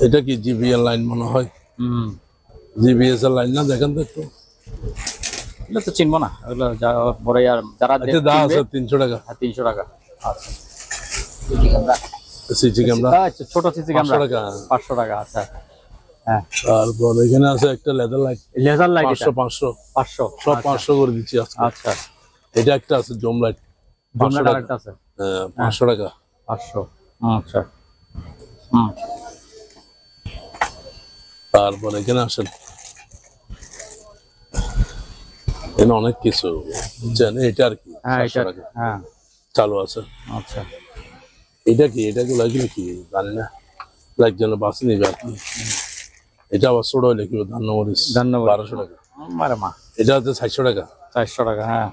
Speaker 2: এটা কি জিবিএল লাইন মনে হয়
Speaker 1: হুম
Speaker 2: জিবিএস এর লাইন না দেখেন তো একটু
Speaker 1: এটা তো চিনবো না এগুলো পরে আর যারা
Speaker 2: এটা দাম আছে 300 টাকা
Speaker 1: 300 টাকা আচ্ছা
Speaker 2: সিসি ক্যামেরা
Speaker 1: আচ্ছা ছোট সিসি ক্যামেরা
Speaker 2: 500 টাকা
Speaker 1: 500 টাকা আচ্ছা হ্যাঁ
Speaker 2: তারপর এখানে আছে একটা লেদার লাইট
Speaker 1: লেজার লাইট
Speaker 2: 500
Speaker 1: 500
Speaker 2: সব 500 করে দিচ্ছি আজকে
Speaker 1: আচ্ছা
Speaker 2: এটা একটা আছে জুম লাইট
Speaker 1: জুমলা ডাইরেক্ট আছে
Speaker 2: 500 টাকা
Speaker 1: 500 আচ্ছা হুম
Speaker 2: তারপর এখানে আসেন এখানে অনেক কিছু বুঝছেন এটা আর কি
Speaker 1: হ্যাঁ
Speaker 2: 500
Speaker 1: এটা
Speaker 2: টাকা
Speaker 1: হ্যাঁ
Speaker 2: চালু আছে
Speaker 1: আচ্ছা
Speaker 2: এটা কি এটা গুলো কি জানি না একজন বাসে নিবে আর কি এটা আবার ছোট হইলে কি ধান্যমরিচ
Speaker 1: ধান্যমরিচ।
Speaker 2: 1200 টাকা
Speaker 1: মারে মা
Speaker 2: এটা হচ্ছে 400 টাকা
Speaker 1: 400 টাকা হ্যাঁ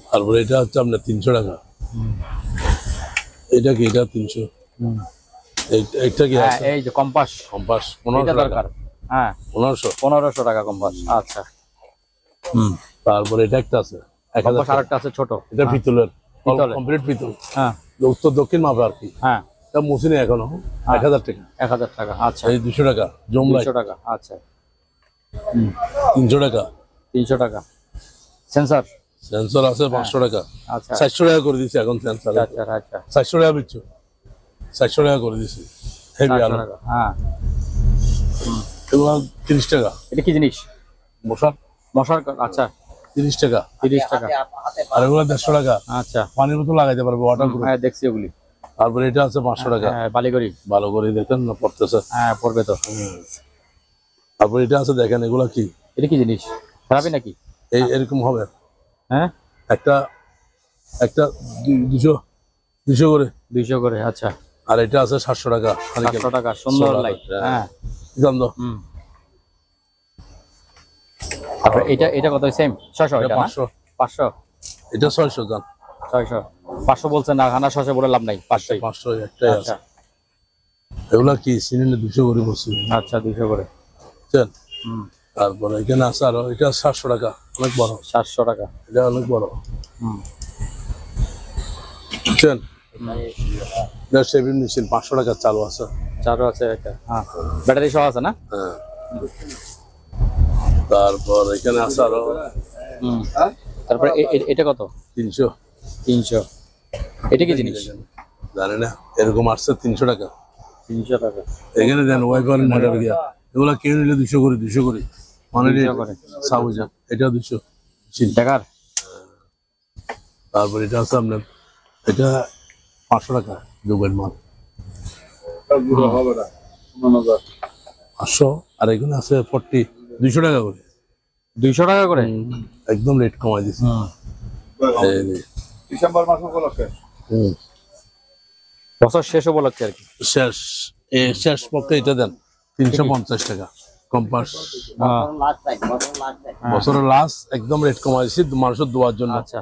Speaker 2: তারপর এটা হচ্ছে আপনার 300 টাকা এটা কি এটা 300
Speaker 1: হুম
Speaker 2: এটা কি
Speaker 1: হ্যাঁ
Speaker 2: আছে
Speaker 1: এই যে কম্পাস
Speaker 2: কম্পাস
Speaker 1: এটা
Speaker 2: 1500 টাকা
Speaker 1: দরকার হ্যাঁ
Speaker 2: 1500
Speaker 1: টাকা কম্পাস আচ্ছা হুম
Speaker 2: তারপর এটা একটা আছে 1000
Speaker 1: কম্পাস
Speaker 2: টাকা।
Speaker 1: আরেকটা আছে ছোট
Speaker 2: এটা পিতলের
Speaker 1: পিতলের।
Speaker 2: কমপ্লিট পিতল
Speaker 1: হ্যাঁ
Speaker 2: উত্তর দক্ষিণ মাপে আর কি
Speaker 1: হ্যাঁ
Speaker 2: এটা মুছিনি এখনো 1000 টাকা
Speaker 1: 1000 টাকা আচ্ছা
Speaker 2: এই 200 টাকা জুম লাইট
Speaker 1: 200 টাকা আচ্ছা
Speaker 2: 300 টাকা
Speaker 1: 300 টাকা সেন্সর
Speaker 2: সেন্সর আছে 500 টাকা
Speaker 1: আচ্ছা
Speaker 2: 400 টাকা করে দিছি এখন সেন্সর
Speaker 1: আচ্ছা আচ্ছা
Speaker 2: 400 টাকা বিচ্ছু 400 টাকা করে দিছি হেভি
Speaker 1: 400
Speaker 2: আলো
Speaker 1: টাকা হ্যাঁ
Speaker 2: এগুলো 30 টাকা
Speaker 1: এটা কি জিনিস
Speaker 2: মশার
Speaker 1: মশার আচ্ছা
Speaker 2: 30 টাকা
Speaker 1: 30 টাকা
Speaker 2: আর এগুলো 150 টাকা
Speaker 1: আচ্ছা
Speaker 2: পানির বোতল লাগাইতে পারবে ওয়াটার প্রুফ
Speaker 1: হ্যাঁ দেখছি ওগুলি
Speaker 2: তারপরে এটা আছে 500 টাকা
Speaker 1: হ্যাঁ বালিগড়ি
Speaker 2: ভালো করে দেখেন না পড়তেছে
Speaker 1: হ্যাঁ পড়বে তো
Speaker 2: তারপর এটা আছে দেখেন এগুলো কি
Speaker 1: এটা কি জিনিস খারাপই নাকি
Speaker 2: এই এরকম হবে
Speaker 1: হ্যাঁ
Speaker 2: একটা 200 করে
Speaker 1: 200 করে আচ্ছা
Speaker 2: আর এটা আছে 700 টাকা
Speaker 1: 700 টাকা সুন্দর লাইট হ্যাঁ
Speaker 2: জানো
Speaker 1: হুম তারপর এটা কত সেম 600 এটা না
Speaker 2: 500
Speaker 1: 500
Speaker 2: এটা 600 জান
Speaker 1: 600 500 বলছেন না খানা 600 বলে লাভ নাই 500
Speaker 2: 500 একটাই আছে
Speaker 1: আচ্ছা
Speaker 2: এগুলা কি সিলিন্ডার 200 করে বসছি
Speaker 1: আচ্ছা 200 করে
Speaker 2: বুঝছেন
Speaker 1: হুম
Speaker 2: তারপরে এখানে আছে আরো এটা 700 টাকা অনেক বড়
Speaker 1: 700 টাকা
Speaker 2: এটা অনেক বড়
Speaker 1: হুম
Speaker 2: বুঝছেন এটা শেভিং মেশিন 500 টাকা চালু আছে
Speaker 1: চারও আছে একটা হ্যাঁ ব্যাটারি সহ আছে না
Speaker 2: হ্যাঁ তারপর এখানে আছে আরো
Speaker 1: হুম তারপর এটা কত
Speaker 2: 300
Speaker 1: 300 এটা কি জিনিস
Speaker 2: জানি না এরকম আসছে 300 টাকা
Speaker 1: 300 টাকা
Speaker 2: এখানে দেন ওয়াইফার মোটর গিয়া এগুলা কেউ নিলে 200 করে মানে
Speaker 1: 200 করে
Speaker 2: সাবুজা এটা 200
Speaker 1: দেখার
Speaker 2: তারপর এটা আছে আপনার, এটা 500 টাকা যোগের মাল, 500। আর এখানে আছে 200 টাকা করে,
Speaker 1: 200 টাকা করে।
Speaker 2: একদম রেট কমাই দিছি। এই নে।
Speaker 5: ডিসেম্বর মাস উপলক্ষে
Speaker 2: হুম।
Speaker 1: বছর শেষ উপলক্ষে আর কি।
Speaker 2: শেষ পক্ষে এটা দেন 350 টাকা compass,
Speaker 3: last time last time
Speaker 2: বছরের লাস্ট একদম রেট কমাই দিছি মানুষের দোয়ার জন্য।
Speaker 1: আচ্ছা।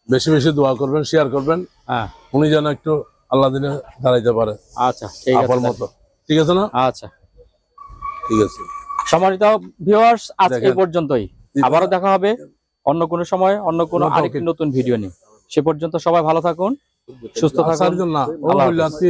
Speaker 2: বেশি বেশি দোয়া করবেন, শেয়ার করবেন,
Speaker 1: হ্যাঁ
Speaker 2: উনি যেন একটু আল্লাহ দিনে দাঁড়াইতে পারে
Speaker 1: আচ্ছা ঠিক আছে
Speaker 2: আপনার মতো। ঠিক আছে না?
Speaker 1: আচ্ছা
Speaker 2: ঠিক আছে।
Speaker 1: সম্মানিত ভিউয়ার্স, আজকে এই
Speaker 2: দেখেন।
Speaker 1: পর্যন্তই। আবারও দেখা হবে অন্য কোনো সময় অন্য কোনো
Speaker 2: কোনো
Speaker 1: আরেকটি
Speaker 2: topic।
Speaker 1: নতুন ভিডিও নিয়ে। সে পর্যন্ত সবাই ভালো থাকুন, সুস্থ থাকুন।
Speaker 2: না ও
Speaker 1: আল্লাহ
Speaker 2: বললে
Speaker 1: হাফেজ।
Speaker 2: আজকে